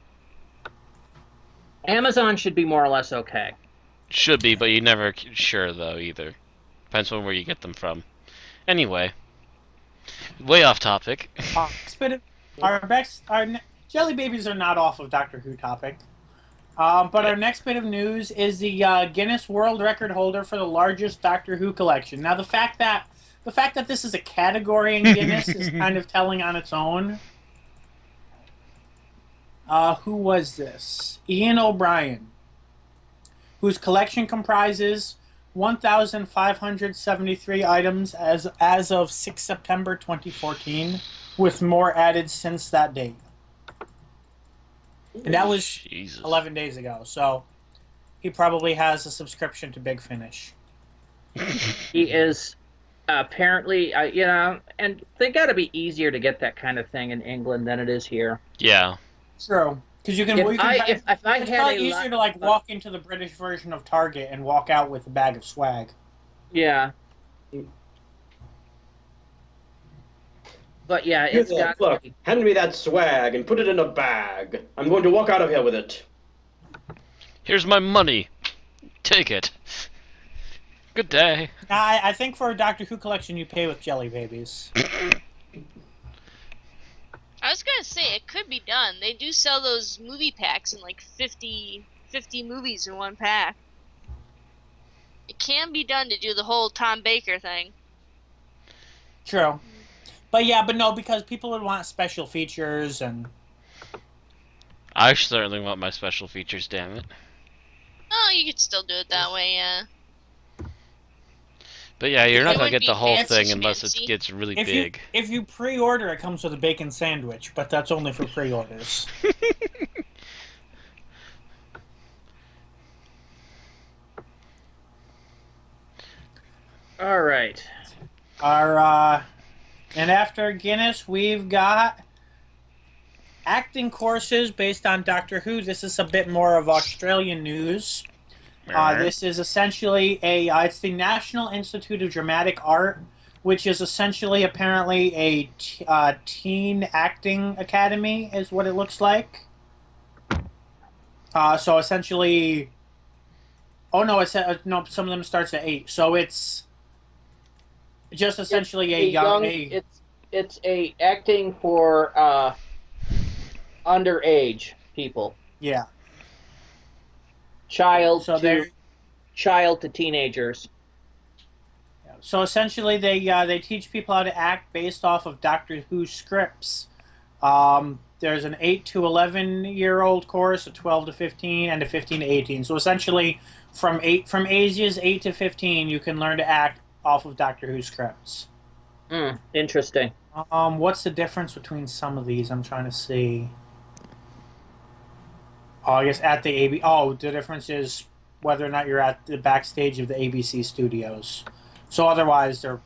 Amazon should be more or less okay. Should be, but you're never sure, though, either. Depends on where you get them from. Anyway. Way off topic. Our Jelly Babies are not off of Doctor Who topic. But our next bit of news is the Guinness World Record holder for the largest Doctor Who collection. Now, the fact that this is a category in Guinness is kind of telling on its own. Who was this? Ian O'Brien, whose collection comprises 1,573 items as of 6 September 2014, with more added since that date. And that was Jesus. 11 days ago, so he probably has a subscription to Big Finish. He is apparently, and they got to be easier to get that kind of thing in England than it is here. Yeah. True. Because you can, If I it's had probably a easier to like walk into the British version of Target and walk out with a bag of swag. Yeah. But yeah, it's got. Look, hand me that swag and put it in a bag. I'm going to walk out of here with it. Here's my money. Take it. Good day. I think for a Doctor Who collection, you pay with Jelly Babies. I was gonna say it could be done. They do sell those movie packs in like 50 movies in one pack. It can be done to do the whole Tom Baker thing. True. But yeah, but no, because people would want special features and... I certainly want my special features, damn it. Oh, you could still do it that way, yeah. But yeah, you're not It going to would get the be whole fancy thing unless it schmancy. gets really big. If you pre-order, it comes with a bacon sandwich, but that's only for pre-orders. All right. And after Guinness, we've got acting courses based on Doctor Who. This is a bit more of Australian news. This is essentially it's the National Institute of Dramatic Art, which is essentially apparently a teen acting academy, is what it looks like. So essentially, oh no, no, some of them starts at 8. So it's just essentially It's a acting for underage people. Yeah. Child So to teenagers. So essentially, they teach people how to act based off of Doctor Who scripts. There's an 8 to 11-year-old course, a 12 to 15, and a 15 to 18. So essentially, from ages 8 to 15, you can learn to act off of Doctor Who scripts. Interesting. What's the difference between some of these? I'm trying to see. Oh, I guess at the AB. Oh, the difference is whether or not you're at the backstage of the ABC studios. So otherwise, they're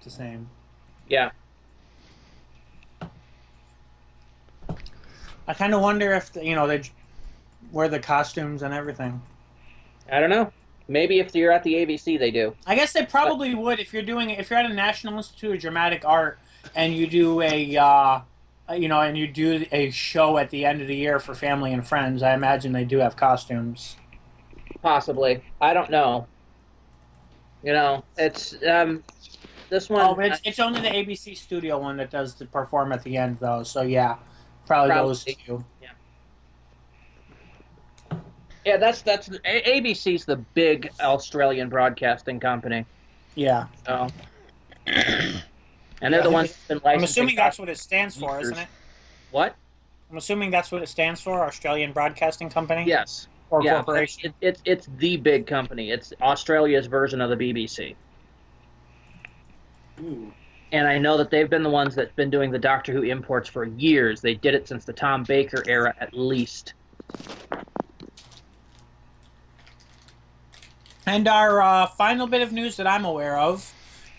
the same. Yeah. I kind of wonder if they wear the costumes and everything. I don't know. Maybe if you're at the ABC, they do. I guess they probably would if you're at a National Institute of Dramatic Art and you do a show at the end of the year for family and friends. I imagine they do have costumes. Possibly. I don't know. It's this one. Oh, but it's only the ABC studio one that does the perform at the end, though. So yeah, probably those two. Yeah. Yeah, that's ABC's the big Australian broadcasting company. Yeah. So, and they're the ones that's been licensing. I'm assuming that's what it stands for, isn't it? What? I'm assuming that's what it stands for, Australian Broadcasting Company? Yes. Or corporation? It's the big company. It's Australia's version of the BBC. And I know that they've been the ones that's been doing the Doctor Who imports for years. They did it since the Tom Baker era, at least. And our final bit of news that I'm aware of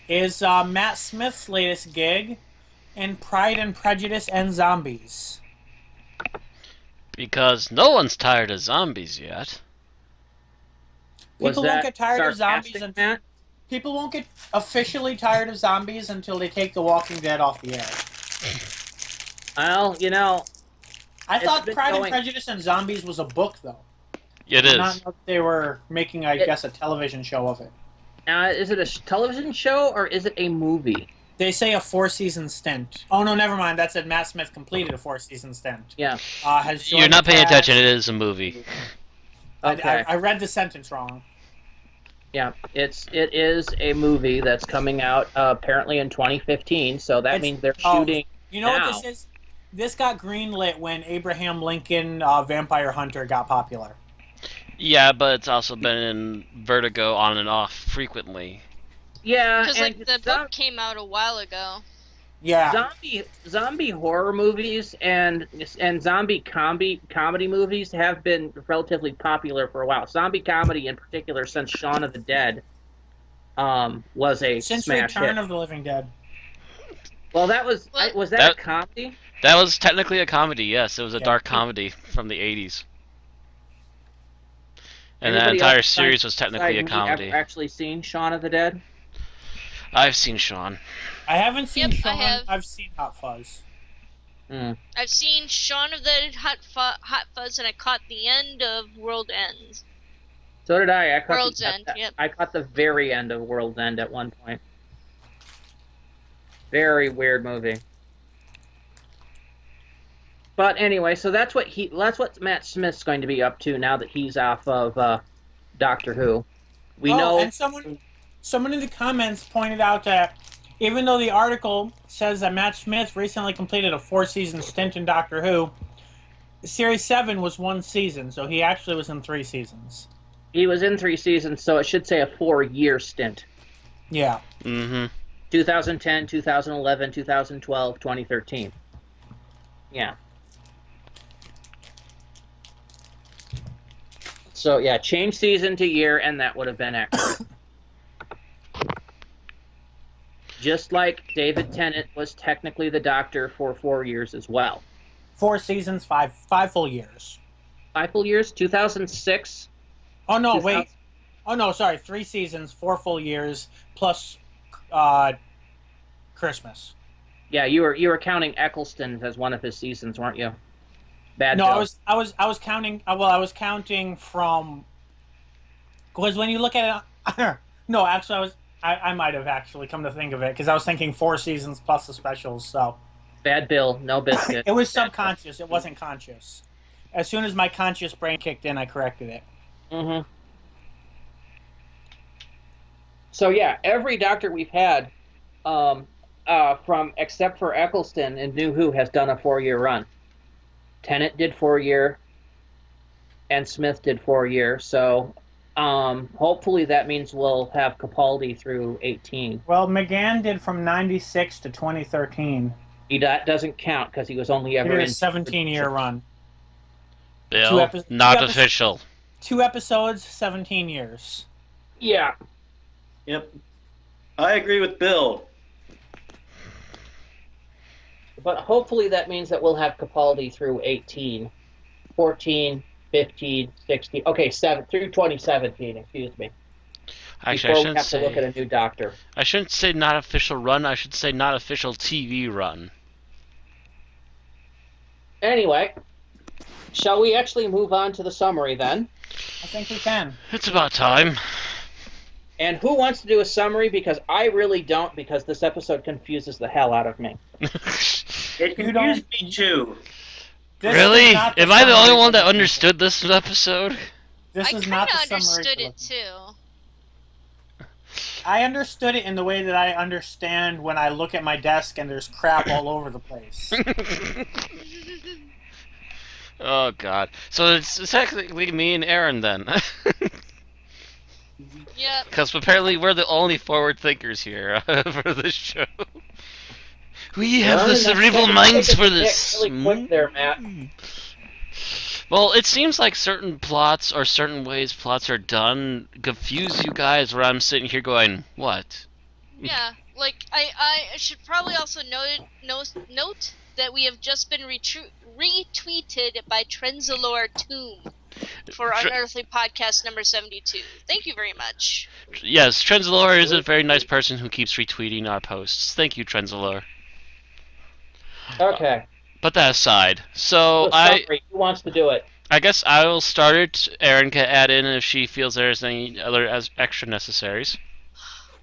is Matt Smith's latest gig in Pride and Prejudice and Zombies. Because no one's tired of zombies yet. People won't get tired of zombies Matt? People won't get officially tired of zombies until they take The Walking Dead off the air. Well, I thought Pride and Prejudice and Zombies was a book, though. It is. Not that they were making, I guess, a television show of it. Is it a television show or is it a movie? They say a 4-season stint. Oh, no, never mind. That said Matt Smith completed a 4-season stint. Yeah. You're not paying attention. It is a movie. Okay. I read the sentence wrong. Yeah, it is a movie that's coming out apparently in 2015. So that means they're shooting. You know now. what this is? This got greenlit when Abraham Lincoln Vampire Hunter got popular. Yeah, but it's also been in Vertigo on and off frequently. Yeah, because like the book came out a while ago. Yeah. Zombie horror movies and zombie comedy movies have been relatively popular for a while. Zombie comedy in particular, since Shaun of the Dead, was a since smash Return hit. of the Living Dead. Well, was that a comedy? That was technically a comedy. Yes, it was a dark Yeah. comedy from the 80s. And Anybody the entire else series was technically a besides me comedy. ever actually seen Shaun of the Dead? I've seen Shaun. I haven't seen Yep, Shaun. I have. I've seen Hot Fuzz. I've seen Shaun of the Hot Fuzz, and I caught the end of World Ends. So did I. World's End, yep. I caught the very end of World's End at one point. Very weird movie. But anyway, so that's what Matt Smith's going to be up to now that he's off of Doctor Who. We know. And someone in the comments pointed out that even though the article says that Matt Smith recently completed a 4-season stint in Doctor Who, Series 7 was 1 season, so he actually was in 3 seasons. He was in 3 seasons, so it should say a 4-year stint. Yeah. Mm-hmm. 2010, 2011, 2012, 2013. Yeah. So, yeah, change season to year, and that would have been accurate. Just like David Tennant was technically the Doctor for 4 years as well. 4 seasons, 5 full years. 5 full years? 2006? Oh, no, wait. Oh, no, sorry. 3 seasons, 4 full years, plus Christmas. Yeah, you were counting Eccleston as one of his seasons, weren't you? Bad. No, Bill. I was counting. Well, I was counting from. Because when you look at it, no, actually, I might have actually come to think of it because I was thinking 4 seasons plus the specials. So. Bad Bill, no biscuit. It was subconscious. It wasn't conscious. As soon as my conscious brain kicked in, I corrected it. Mm-hmm. So yeah, every Doctor we've had, from except for Eccleston in New Who, has done a 4-year run. Tennant did 4-year, and Smith did 4-year. So hopefully that means we'll have Capaldi through 18. Well, McGann did from 96 to 2013. That doesn't count because he was only ever He did in a 17-year run. Bill, not official. 2 episodes, 17 years. Yeah. Yep. I agree with Bill. But hopefully that means that we'll have Capaldi through 18, 14, 15, 16. Okay, through 2017. Excuse me. Actually, before we have to look at a new Doctor. I shouldn't say not official run. I should say not official TV run. Anyway, shall we actually move on to the summary then? I think we can. It's about time. And who wants to do a summary? Because I really don't, because this episode confuses the hell out of me. It confused me too. Really? Am I the only one that understood this episode? This I is kind not of the summary. understood it too. I understood it in the way that I understand when I look at my desk and there's crap all over the place. Oh god. So it's technically me and Aaron then. Yep. Because apparently we're the only forward thinkers here for this show. We have the cerebral minds for this. Really quick there, Matt. Well, it seems like certain plots or certain ways plots are done confuse you guys where I'm sitting here going, what? Yeah, like I should probably also note that we have just been retweeted by Trenzalore Tomb for Unearthly Podcast number 72. Thank you very much. Yes, Trenzalore is a very nice person who keeps retweeting our posts. Thank you, Trenzalore. Okay. But that aside, so Who wants to do it? I guess I will start it. Erin can add in if she feels there's any other extra necessaries.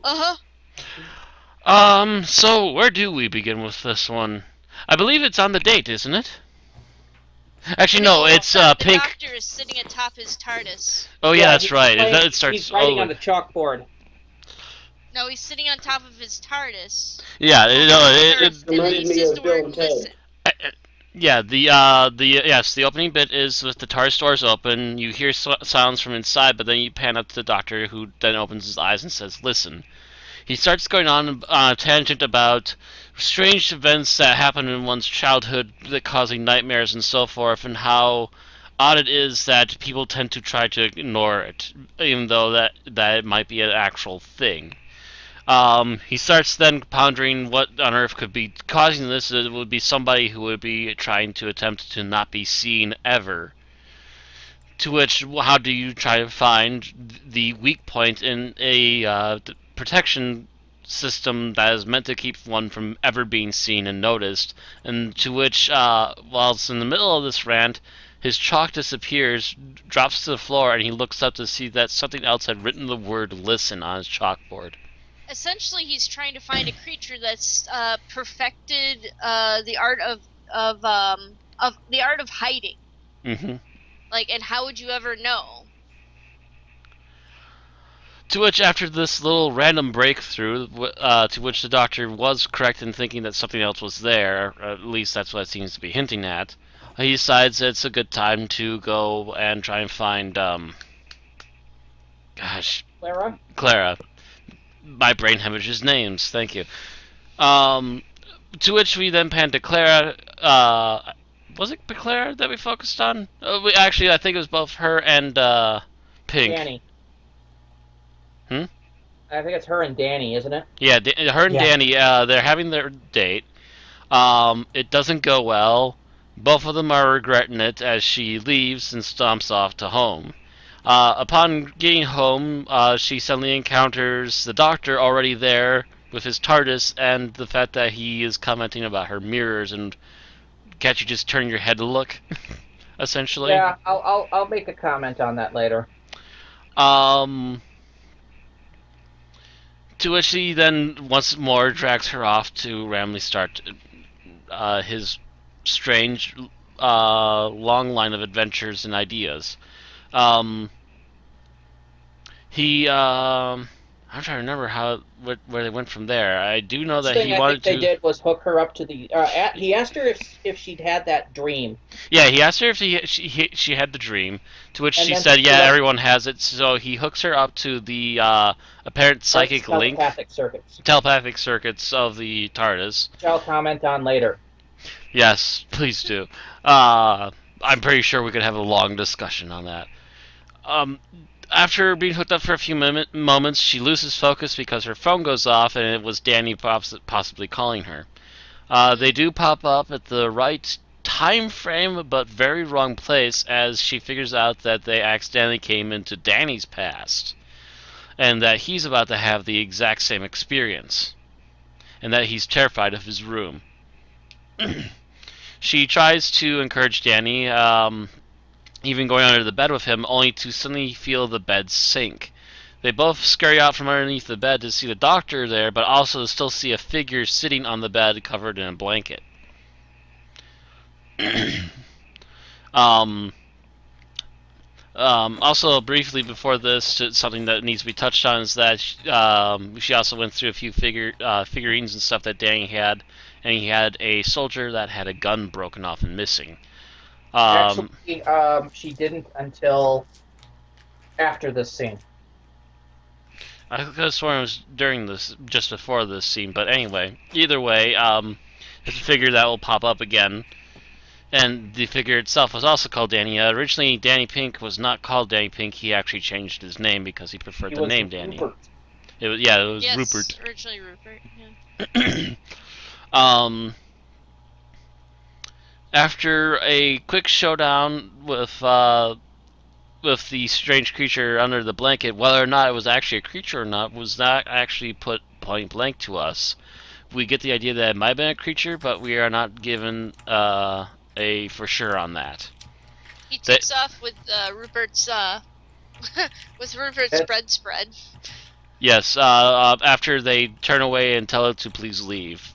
Uh-huh. So where do we begin with this one? I believe it's on the date, isn't it? Actually, no, it's the Pink. doctor is sitting atop his TARDIS. Oh yeah, that's right. It He's starts. writing Oh, on the chalkboard. No, he's sitting on top of his TARDIS. yeah. Reminded me of Bill and Ted. Listen. Yeah, yes, the opening bit is with the TARDIS doors open. You hear sounds from inside, but then you pan up to the Doctor, who then opens his eyes and says, "Listen." He starts going on a tangent about strange events that happen in one's childhood that causing nightmares and so forth, and how odd it is that people tend to try to ignore it, even though that it might be an actual thing. He starts then pondering what on earth could be causing this. It would be somebody who would be trying to attempt to not be seen ever. To which, how do you try to find the weak point in a protection system that is meant to keep one from ever being seen and noticed? And to which, whilst in the middle of this rant, his chalk disappears, drops to the floor, and he looks up to see that something else had written the word "listen" on his chalkboard. Essentially, he's trying to find a creature that's perfected the art of the art of hiding. Mm-hmm. Like, and how would you ever know? To which, after this little random breakthrough, to which the Doctor was correct in thinking that something else was there, or at least that's what it seems to be hinting at, he decides it's a good time to go and try and find, Clara. My brain hemorrhages names, thank you. To which we then pan to Clara. Was it Clara that we focused on? Actually, I think it was both her and Pink. Danny. Hmm? I think it's her and Danny, isn't it? Yeah, her and Danny, they're having their date. It doesn't go well. Both of them are regretting it as she leaves and stomps off to home. Upon getting home, she suddenly encounters the Doctor already there with his TARDIS, and the fact that he is commenting about her mirrors and can't you just turn your head to look, essentially. Yeah, I'll make a comment on that later. To which he then once more drags her off to randomly start his strange long line of adventures and ideas. I'm trying to remember where they went from there. I do know that he wanted to. They did was hook her up to the. He asked her if she'd had that dream. Yeah, he asked her if she had the dream, to which she said, "Yeah, everyone has it." So he hooks her up to the apparent psychic link, telepathic circuits of the TARDIS. Which I'll comment on later. Yes, please do. I'm pretty sure we could have a long discussion on that. After being hooked up for a few moments, she loses focus because her phone goes off, and it was Danny possibly calling her. They do pop up at the right time frame, but very wrong place, as she figures out that they accidentally came into Danny's past, and that he's about to have the exact same experience, and that he's terrified of his room. She tries to encourage Danny, even going under the bed with him, only to suddenly feel the bed sink. They both scurry out from underneath the bed to see the Doctor there, but also to still see a figure sitting on the bed covered in a blanket. Also, briefly before this, something that needs to be touched on is that she also went through a few figurines and stuff that Danny had, and he had a soldier that had a gun broken off and missing. Actually, she didn't until after this scene. I could have sworn it was during this, just before this scene, but anyway, either way, it's a figure that will pop up again. And the figure itself was also called Danny. Originally, Danny Pink was not called Danny Pink. He actually changed his name because he preferred the name Danny. Rupert. It was Rupert. Originally Rupert. Yeah. After a quick showdown with the strange creature under the blanket, whether or not it was actually a creature or not was not actually put point blank to us. We get the idea that it might have been a creature, but we are not given a for sure on that. He takes off with Rupert's bread spread. Yes, after they turn away and tell her to please leave,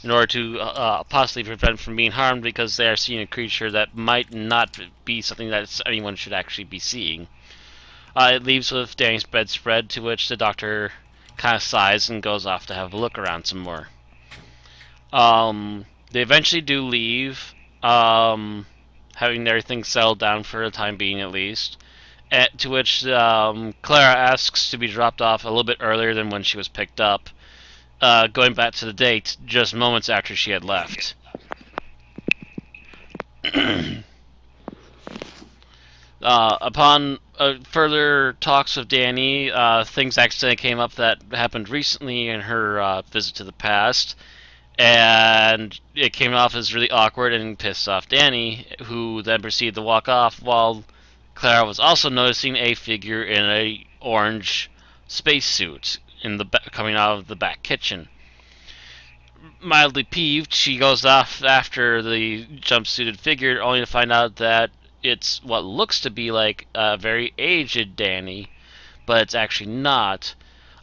in order to possibly prevent from being harmed because they are seeing a creature that might not be something that anyone should actually be seeing. It leaves with Danny's bedspread, to which the doctor kind of sighs and goes off to have a look around some more. They eventually do leave, having everything settled down for the time being at least. To which Clara asks to be dropped off a little bit earlier than when she was picked up, going back to the date just moments after she had left. Upon further talks with Danny, things accidentally came up that happened recently in her visit to the past, and it came off as really awkward and pissed off Danny, who then proceeded to walk off while Clara was also noticing a figure in a orange spacesuit coming out of the back kitchen. Mildly peeved, she goes off after the jumpsuited figure, only to find out that it's what looks to be like a very aged Danny, but it's actually not.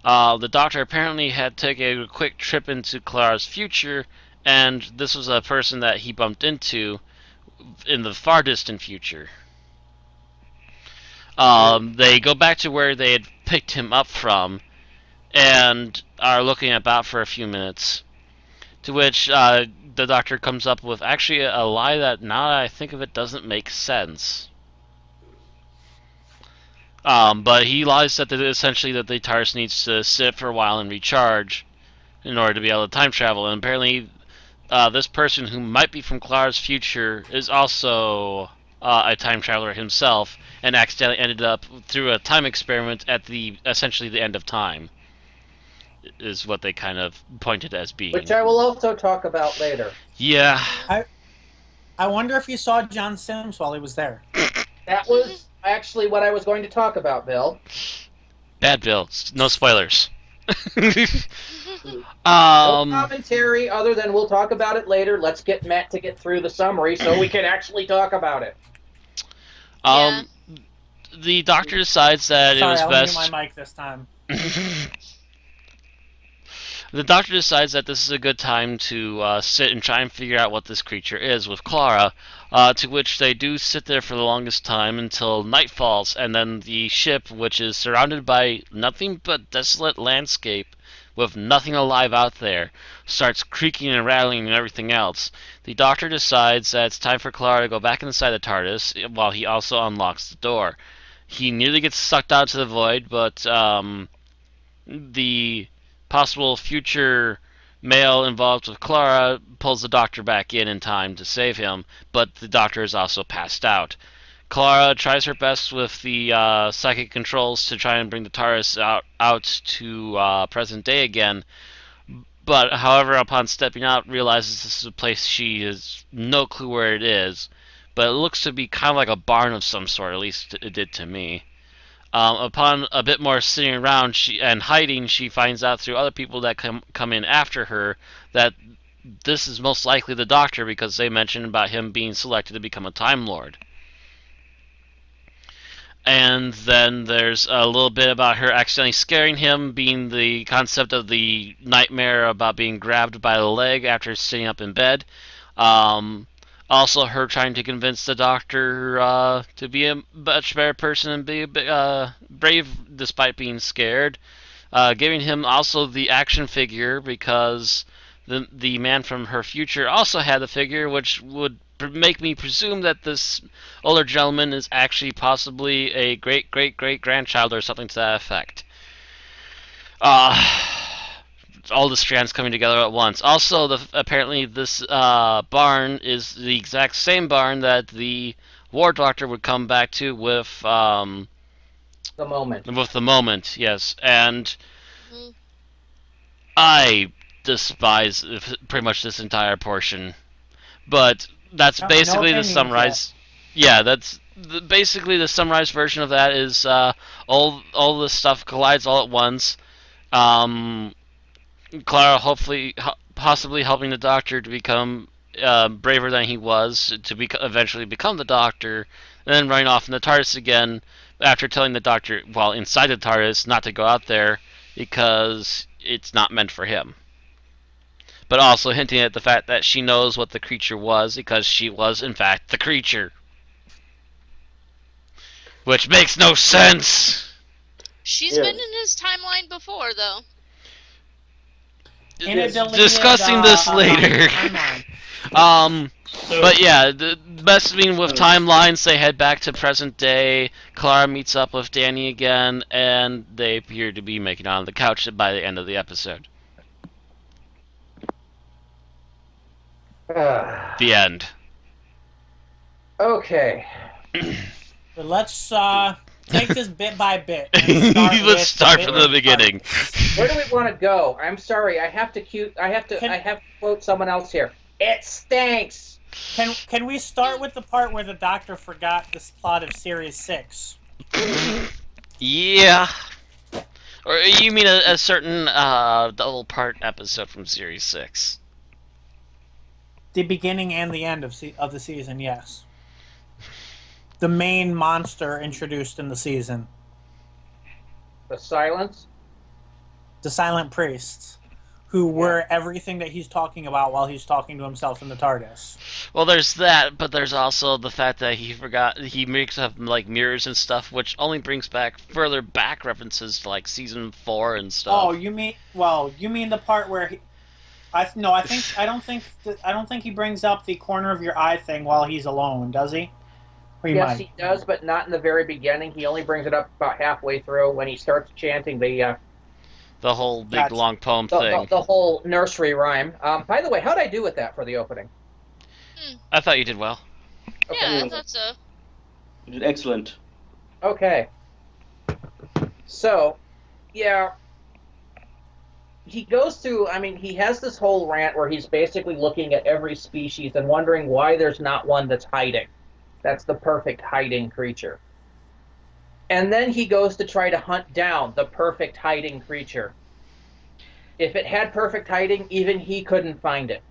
The doctor apparently had taken a quick trip into Clara's future, and this was a person that he bumped into in the far distant future. They go back to where they had picked him up from, and are looking about for a few minutes. To which the doctor comes up with actually a lie that, now that I think of it, doesn't make sense. But he lies that essentially that the TARDIS needs to sit for a while and recharge in order to be able to time travel. And apparently, this person who might be from Clara's future is also a time traveler himself, and accidentally ended up through a time experiment at essentially the end of time. Is what they kind of pointed as being. Which I will also talk about later. Yeah. I wonder if you saw John Sims while he was there. That was actually what I was going to talk about, Bill. Bad Bill. No spoilers. No commentary other than we'll talk about it later. Let's get Matt to get through the summary so we can actually talk about it. The doctor decides that it was best. I'll mute my mic this time. The doctor decides that this is a good time to sit and try and figure out what this creature is with Clara, to which they do sit there for the longest time until night falls, and then the ship, which is surrounded by nothing but desolate landscape with nothing alive out there, starts creaking and rattling and everything else. The doctor decides that it's time for Clara to go back inside the TARDIS, while he also unlocks the door. He nearly gets sucked out to the void, but the possible future male involved with Clara pulls the doctor back in time to save him, but the doctor is also passed out. Clara tries her best with the psychic controls to try and bring the TARDIS out to present day again, but however, upon stepping out, realizes this is a place she has no clue where it is, but it looks to be kind of like a barn of some sort, at least it did to me. Upon a bit more sitting around and hiding, she finds out through other people that come in after her that this is most likely the Doctor, because they mentioned about him being selected to become a Time Lord. And then there's a little bit about her accidentally scaring him, being the concept of the nightmare about being grabbed by the leg after sitting up in bed. Also, her trying to convince the Doctor to be a much better person and be a bit brave despite being scared. Giving him also the action figure, because the man from her future also had the figure, which would make me presume that this older gentleman is actually possibly a great-great-great-grandchild or something to that effect. All the strands coming together at once. Also, apparently this barn is the exact same barn that the War Doctor would come back to with the moment. With the moment, yes. And I despise pretty much this entire portion. But that's basically the summarized. Yeah, that's basically the summarized version of that. Is all this stuff collides all at once. Clara possibly helping the Doctor to become braver than he was, to eventually become the Doctor, and then running off in the TARDIS again after telling the Doctor, while inside the TARDIS, not to go out there, because it's not meant for him. But also hinting at the fact that she knows what the creature was because she was, in fact, the creature. Which makes no sense! She's been in his timeline before, though. Discussing this later. But yeah, messing with timelines, they head back to present day. Clara meets up with Danny again, and they appear to be making out on the couch by the end of the episode. The end. Okay. But let's take this bit by bit. Let's start from the beginning. Where do we want to go? I'm sorry, I have to quote someone else here. It stinks. Can we start with the part where the Doctor forgot this plot of Series 6? Yeah. Or you mean a certain double part episode from Series 6? The beginning and the end of the season, yes. The main monster introduced in the season. The silence? The silent priests, who were everything that he's talking about while he's talking to himself in the TARDIS. Well, there's that, but there's also the fact that he makes up like mirrors and stuff, which only brings back further back references to like season 4 and stuff. Oh, you mean the part where I don't think he brings up the corner of your eye thing while he's alone, does he? Yes, he does, but not in the very beginning. He only brings it up about halfway through when he starts chanting the whole big long poem thing. The whole nursery rhyme. By the way, how'd I do with that for the opening? I thought you did well. Okay. Yeah, I thought so. You did excellent. Okay. So, yeah. He goes through, he has this whole rant where he's basically looking at every species and wondering why there's not one that's hiding. That's the perfect hiding creature. And then he goes to try to hunt down the perfect hiding creature. If it had perfect hiding, even he couldn't find it.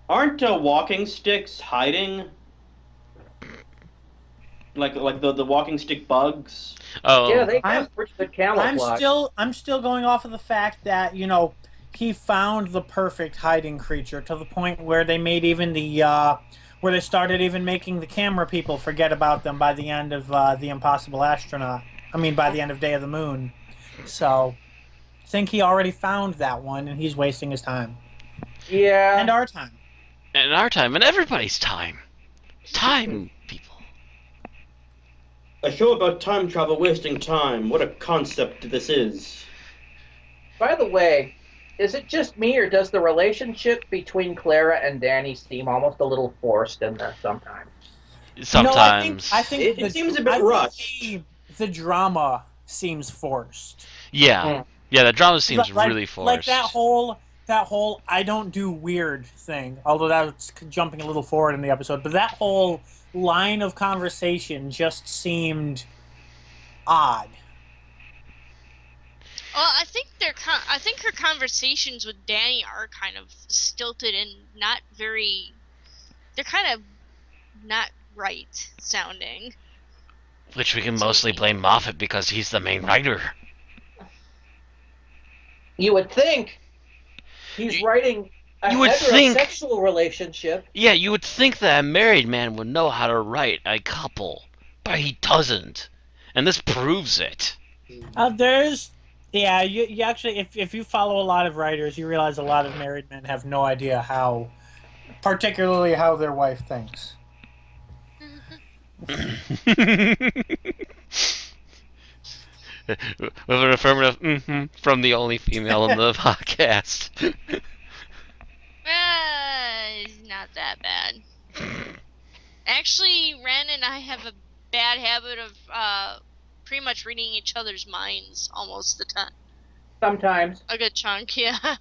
Aren't walking sticks hiding? Like the walking stick bugs? Oh. Yeah, they have pretty good camouflage. I'm still going off of the fact that, he found the perfect hiding creature to the point where they made even where they started even making the camera people forget about them by the end of The Impossible Astronaut. By the end of Day of the Moon. So, I think he already found that one, and he's wasting his time. Yeah. And our time. And our time, and everybody's time. Time, people. A show about time travel wasting time. What a concept this is. By the way, is it just me, or does the relationship between Clara and Danny seem almost a little forced in there sometimes? Sometimes. I think it seems a bit rushed. The drama seems forced. Yeah. Yeah, the drama seems really forced. Like that whole I don't do weird thing, although that's jumping a little forward in the episode, but that whole line of conversation just seemed odd. Well, I think her conversations with Danny are kind of stilted and not very. They're kind of not right sounding. Which we can mostly blame Moffat because he's the main writer. You would think he's writing a heterosexual relationship. Yeah, you would think that a married man would know how to write a couple, but he doesn't, and this proves it. Yeah, you actually, if you follow a lot of writers, you realize a lot of married men have no idea particularly how their wife thinks. With an affirmative from the only female in the podcast. It's not that bad. Actually, Ren and I have a bad habit of pretty much reading each other's minds almost the time. Sometimes. A good chunk, yeah.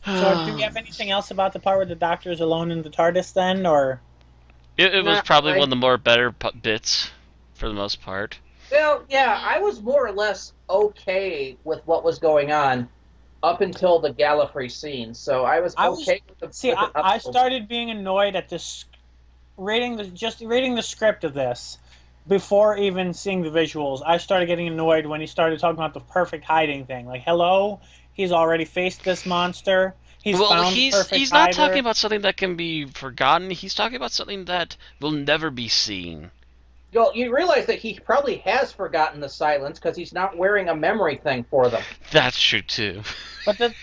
So, do we have anything else about the part where the Doctor is alone in the TARDIS then, or? It was probably one of the better bits, for the most part. Well, yeah, I was more or less okay with what was going on up until the Gallifrey scene, so I was okay with the... See, I started being annoyed at this, reading the script of this, before even seeing the visuals, I started getting annoyed when he started talking about the perfect hiding thing. Like, hello, he's already faced this monster. He's Well, found the perfect he's not talking hider. about something that can be forgotten. He's talking about something that will never be seen. Well, you realize that he probably has forgotten the silence because he's not wearing a memory thing for them. That's true too. But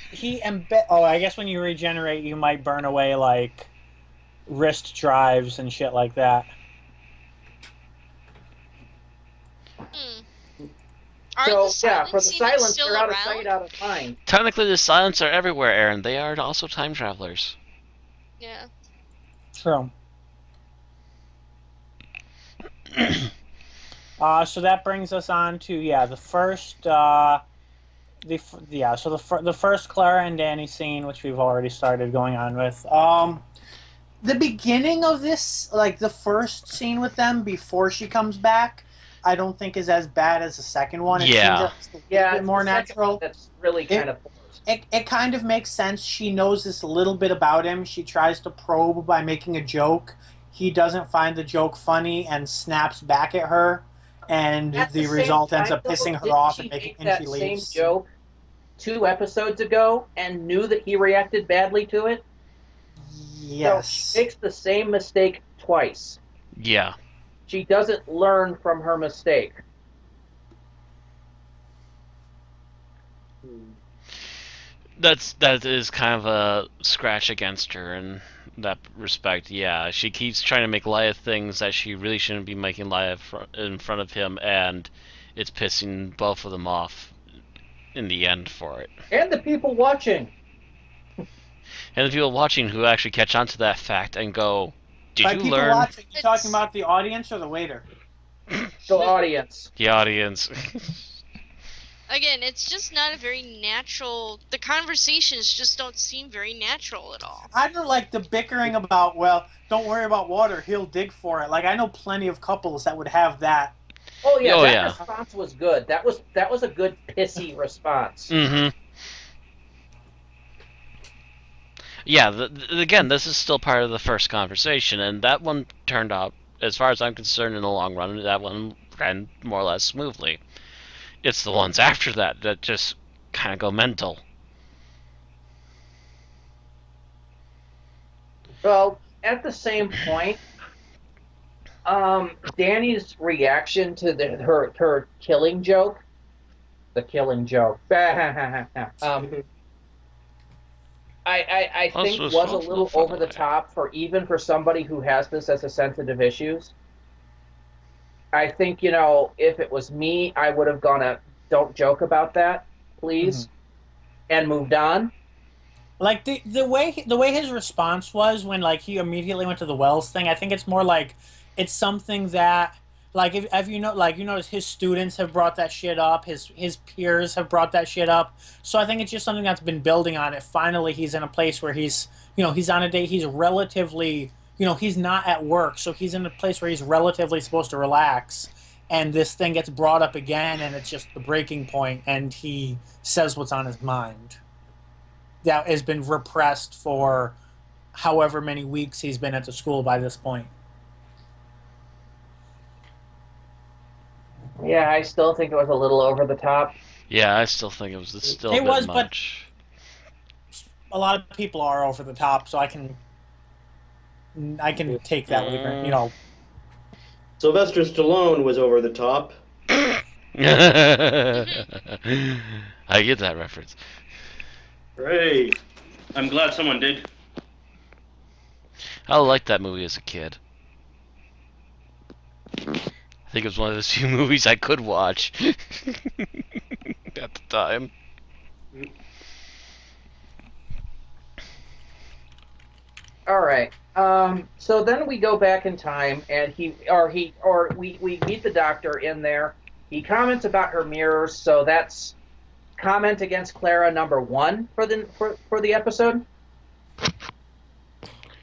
oh, I guess when you regenerate, you might burn away like wrist drives and shit like that. So yeah, for the silence silence, still they're out of around? sight, out of mind. Technically, the silence are everywhere, Aaron. They are also time travelers. Yeah. True. So that brings us on to the first the first Clara and Danny scene, which we've already started going on with. The beginning of this, like the first scene with them before she comes back, I don't think is as bad as the second one. It seems Yeah. at least a little bit more natural. That's really kind of forced. It kind of makes sense. She knows this a little bit about him. She tries to probe by making a joke. He doesn't find the joke funny and snaps back at her, and At the same result ends time, up though, pissing her didn't off she and make she that leaves. same joke 2 episodes ago and knew that he reacted badly to it? Yes. So she makes the same mistake twice. Yeah. She doesn't learn from her mistake. That is kind of a scratch against her in that respect. Yeah, she keeps trying to make light of things that she really shouldn't be making light of in front of him, and it's pissing both of them off in the end for it. And the people watching. And the people watching who actually catch on to that fact and go, "Did By you people learn?" watching, you talking about the audience or the waiter? The audience. The audience. Again, it's just not a very natural. The conversations just don't seem very natural at all. I don't like the bickering about, well, don't worry about water, he'll dig for it. Like, I know plenty of couples that would have that. Oh yeah, Oh, that yeah. response was good. That was a good pissy response. Mm-hmm. Yeah, again, this is still part of the first conversation, and that one turned out, as far as I'm concerned, in the long run, that one ran more or less smoothly. It's the ones after that that just kind of go mental. Well, at the same point, Danny's reaction to her killing joke, the killing joke, I think was a little over the top for somebody who has this as a sensitive issues. I think, if it was me, I would have gone don't joke about that, please, and moved on. Like the way his response was when like he immediately went to the Wells thing, I think it's more like it's something that like if you know like his students have brought that shit up, his peers have brought that shit up. So I think it's just something that's been building on it. Finally he's in a place where he's he's on a date, he's relatively he's not at work, so he's in a place where he's relatively supposed to relax. And this thing gets brought up again, and it's just the breaking point, and he says what's on his mind. That has been repressed for however many weeks he's been at the school by this point. Yeah, I still think it was a little over the top. Yeah, I still think it was still a bit much. But a lot of people are over the top, so I can take that with Sylvester Stallone was over the top. I get that reference. Great. I'm glad someone did. I liked that movie as a kid. I think it was one of those few movies I could watch at the time. All right. So then we go back in time, and we meet the doctor in there. He comments about her mirrors, so that's comment against Clara number 1 for the episode.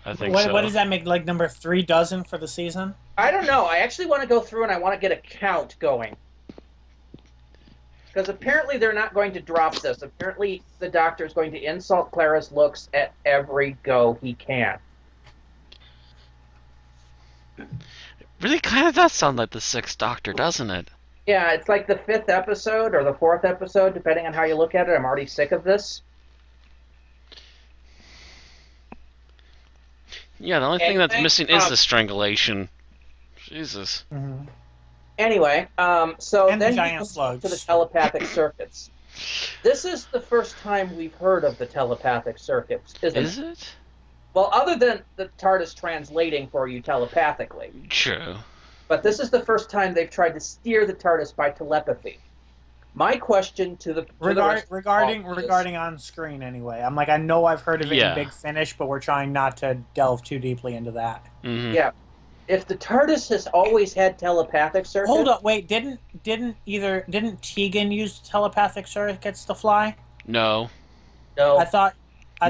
I think so. What does that make, like number 3 dozen for the season? I don't know. I actually want to go through and I want to get a count going. Because apparently they're not going to drop this. Apparently the doctor is going to insult Clara's looks at every go he can. Really kind of does sound like the Sixth Doctor, doesn't it? Yeah, it's like the 5th episode or the 4th episode, depending on how you look at it. I'm already sick of this. Yeah, the only thing that's missing is the strangulation. Jesus. Mm-hmm. Anyway, so And then the he giant moves slugs. to the telepathic circuits. This is the first time we've heard of the telepathic circuits, isn't Is it? it? Well, other than the TARDIS translating for you telepathically. True. But this is the first time they've tried to steer the TARDIS by telepathy. My question to the regarding on screen anyway. I'm like, I know I've heard of it Yeah. in Big Finish, but we're trying not to delve too deeply into that. Mm-hmm. Yeah. If the TARDIS has always had telepathic circuits... Hold up, wait, didn't Tegan use telepathic circuits to fly? No. No. I thought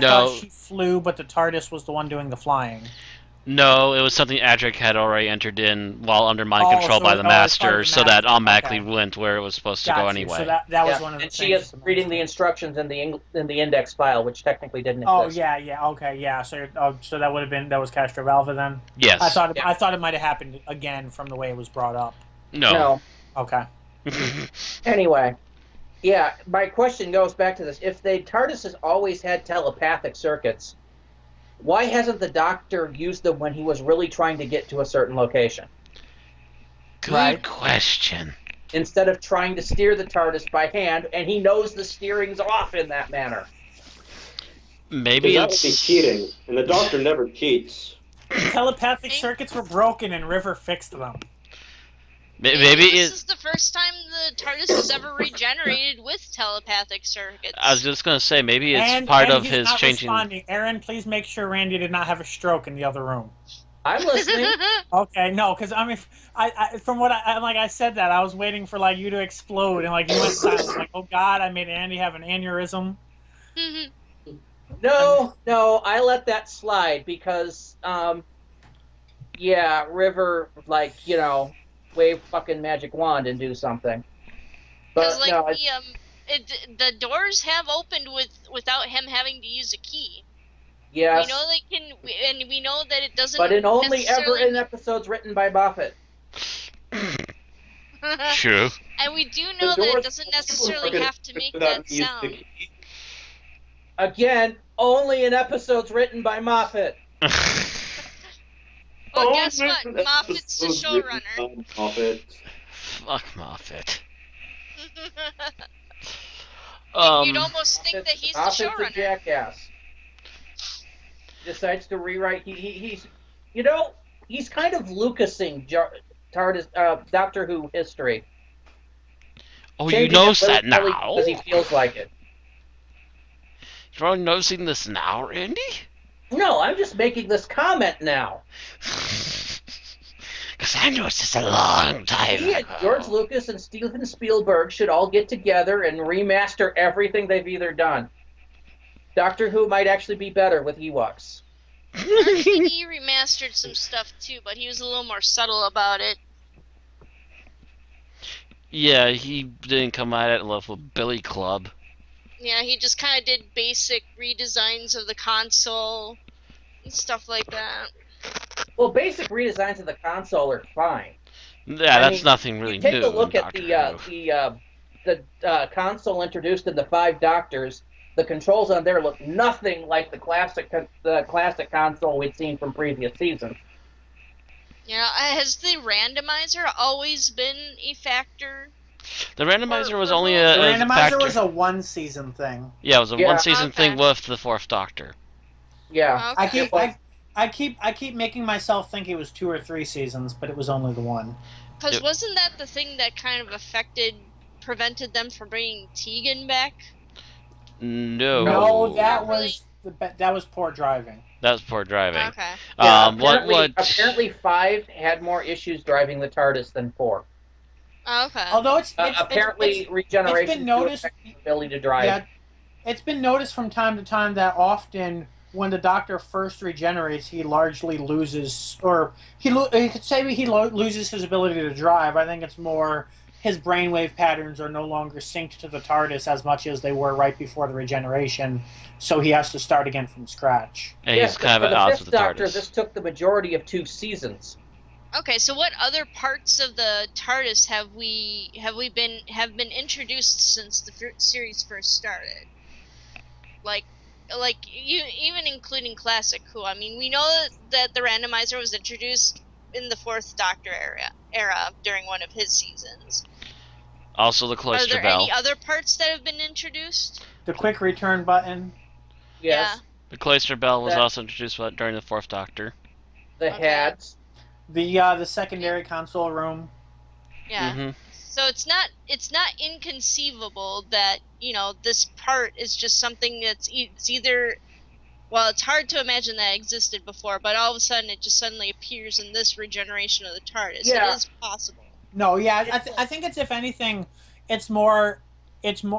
No. she flew, but the TARDIS was the one doing the flying. No, it was something Adric had already entered in while under mind Oh, control so by the it's part of Master, the so that Master. automatically Okay. went where it was supposed to Got go you. anyway. So that was one of the and things. she is reading the instructions in the index file, which technically didn't exist. Oh yeah, okay, yeah. So that would have been that was Castrovalva then. Yes. I thought it might have happened again from the way it was brought up. No. Okay. Anyway, yeah, my question goes back to this. If the TARDIS has always had telepathic circuits, why hasn't the Doctor used them when he was really trying to get to a certain location? Good question. Instead of trying to steer the TARDIS by hand, and he knows the steering's off in that manner. Maybe That would it's be cheating, and the Doctor never cheats. Telepathic circuits were broken, and River fixed them. maybe this it. is the first time the TARDIS was ever regenerated with telepathic circuits. I was just gonna say maybe it's And part of he's his not changing. responding. Aaron, please make sure Randy did not have a stroke in the other room. I'm listening. Okay, no, because I mean, from what I said that I was waiting for like you to explode and like you went silent. Like, oh God, I made Andy have an aneurysm. No, I let that slide because, yeah, River, like, wave fucking magic wand and do something. Because But like no, the doors have opened without him having to use a key. yes, We know they can, and we know that it doesn't. but in only ever necessarily- in episodes written by Moffat. True. And we do know that it doesn't necessarily have to make that sound. Again, only in episodes written by Moffat. Well, guess what? Moffat's the showrunner. Moffat. Fuck Moffat. You'd almost think that he's the Moffat's a showrunner. jackass. Decides to rewrite. He's kind of Lucasing TARDIS, Doctor Who history. Oh, you Changing notice it that willy-nilly now? because he feels like it. You're all noticing this now, Randy? No, I'm just making this comment now. Because I noticed this a long time He and ago. George Lucas and Steven Spielberg should all get together and remaster everything they've either done. Doctor Who might actually be better with Ewoks. I think he remastered some stuff too, but he was a little more subtle about it. Yeah, he didn't come at it with Billy Club. Yeah, he just kind of did basic redesigns of the console and stuff like that. Well, basic redesigns of the console are fine. Yeah, I that's mean, nothing really Take new. a look in at Doctor Who. the console introduced in the Five Doctors. The controls on there look nothing like the classic console we'd seen from previous seasons. Yeah, has the randomizer always been a factor? The randomizer was only The a randomizer factor. was a one-season thing. Yeah, it was a Yeah. one-season Okay. thing with the Fourth Doctor. Yeah. Okay. I keep making myself think it was 2 or 3 seasons, but it was only the one. Because Yep. wasn't that the thing that kind of prevented them from bringing Tegan back? No. No, that Really? was poor driving. That was poor driving. Okay. Yeah, What? apparently 5 had more issues driving the TARDIS than 4. Okay. Although Apparently, regeneration it's been noticed. the ability to drive. Yeah, it's been noticed from time to time that often when the Doctor first regenerates, he largely loses, or you could say he loses his ability to drive. I think it's more his brainwave patterns are no longer synced to the TARDIS as much as they were right before the regeneration, so he has to start again from scratch. And Yes, he's kind but of for at the odds 5th with the Doctor, TARDIS. this took the majority of 2 seasons. Okay, so what other parts of the TARDIS have been introduced since the series first started? Like you even including Classic Who. I mean, we know that the randomizer was introduced in the Fourth Doctor era during one of his seasons. Also, the Are cloister there bell. any other parts that have been introduced? The quick return button. Yes. The cloister bell was That- also introduced during the Fourth Doctor. The Okay. Hads. The secondary console room. Yeah. Mm-hmm. So it's not inconceivable that, this part is just something that's it's either, well, it's hard to imagine that existed before, but all of a sudden it just suddenly appears in this regeneration of the TARDIS. Yeah. It is possible. No, yeah, I think it's, if anything, it's more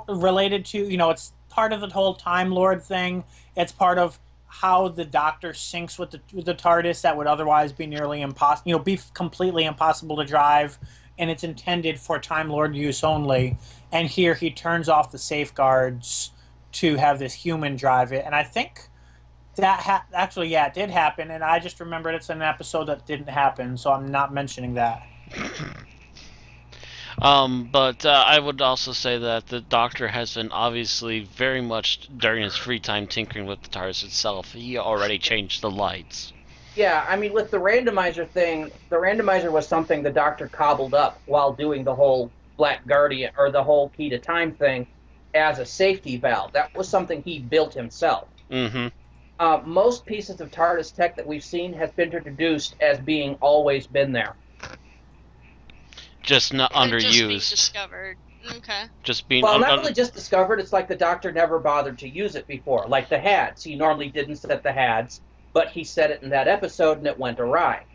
related to, it's part of the whole Time Lord thing. It's part of how the Doctor syncs with the TARDIS that would otherwise be nearly impossible, be completely impossible to drive, and it's intended for Time Lord use only. And here he turns off the safeguards to have this human drive it, and I think that actually, yeah, it did happen, and I just remembered it's an episode that didn't happen, so I'm not mentioning that. But I would also say that the Doctor has been obviously very much during his free time tinkering with the TARDIS itself. He already changed the lights. Yeah, I mean, with the randomizer thing, the randomizer was something the Doctor cobbled up while doing the whole Black Guardian, or the whole Key to Time thing, as a safety valve. That was something he built himself. Mm-hmm. Most pieces of TARDIS tech that we've seen has been introduced as being always been there. Just not Just being underused. discovered. Okay. Just being Well, not really just discovered, it's like the Doctor never bothered to use it before. Like the Hads. He normally didn't set the Hads, but he set it in that episode and it went awry.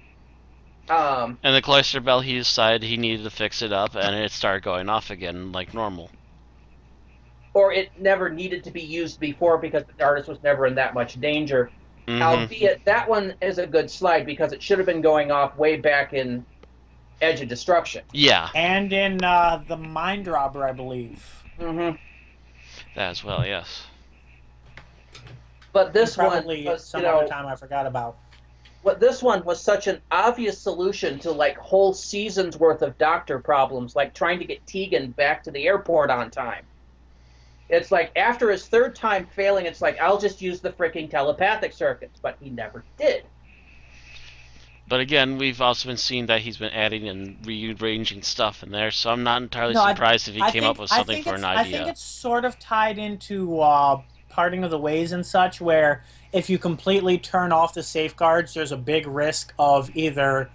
And the cloister bell, he decided he needed to fix it up, and it started going off again like normal. Or it never needed to be used before because the TARDIS was never in that much danger. Mm-hmm. Albeit, that one is a good slide because it should have been going off way back in Edge of Destruction. Yeah. And in the Mind Robber, I believe. Mm-hmm. That as well, yes. But this Probably one was, some other time I forgot about. But this one was such an obvious solution to like whole seasons worth of Doctor problems, like trying to get Tegan back to the airport on time. It's like after his third time failing, it's like, I'll just use the freaking telepathic circuits, but he never did. But again, we've also been seeing that he's been adding and rearranging stuff in there, so I'm not entirely surprised if he came up with something for an idea. I think it's sort of tied into Parting of the Ways and such, where if you completely turn off the safeguards, there's a big risk of either,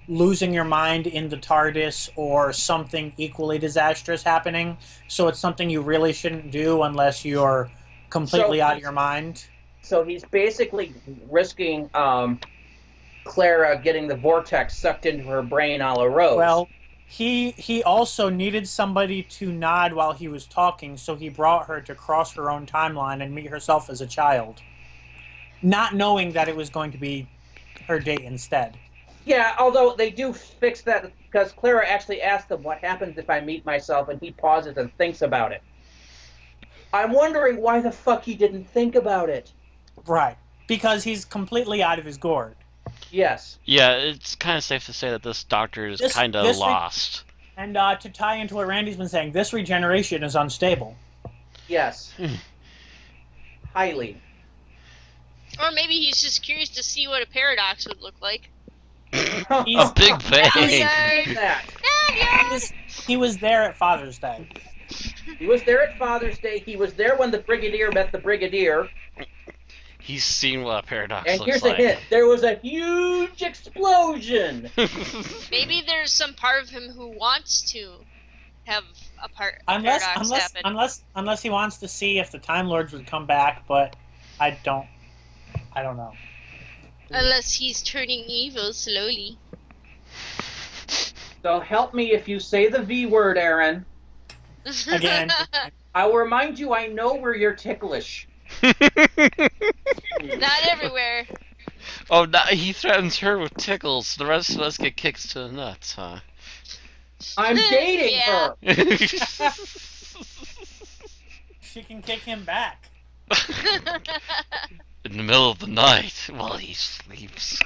losing your mind in the TARDIS or something equally disastrous happening. So it's something you really shouldn't do unless you're completely out of your mind. So he's basically risking Clara getting the vortex sucked into her brain a la Rose. Well, he also needed somebody to nod while he was talking, so he brought her to cross her own timeline and meet herself as a child, not knowing that it was going to be her date instead. Yeah, although they do fix that because Clara actually asked him what happens if I meet myself, and he pauses and thinks about it. I'm wondering why the fuck he didn't think about it. Right, because he's completely out of his gourd. Yes. Yeah, it's kind of safe to say that this Doctor is kind of lost. And to tie into what Randy's been saying, this regeneration is unstable. Yes. Highly. Or maybe he's just curious to see what a paradox would look like. A big bang. He was there at Father's Day. He was there at Father's Day. He was there when the Brigadier met the Brigadier. He's seen what a paradox and looks here's like. the hint. There was a huge explosion. Maybe there's some part of him who wants to have a paradox happen. Unless he wants to see if the Time Lords would come back, but I don't know. Unless he's turning evil slowly. So help me if you say the V word, Aaron. Again. I'll remind you I know where you're ticklish. Not everywhere. Oh, no, he threatens her with tickles. The rest of us get kicks to the nuts, huh? I'm dating her. She can kick him back. In the middle of the night while he sleeps.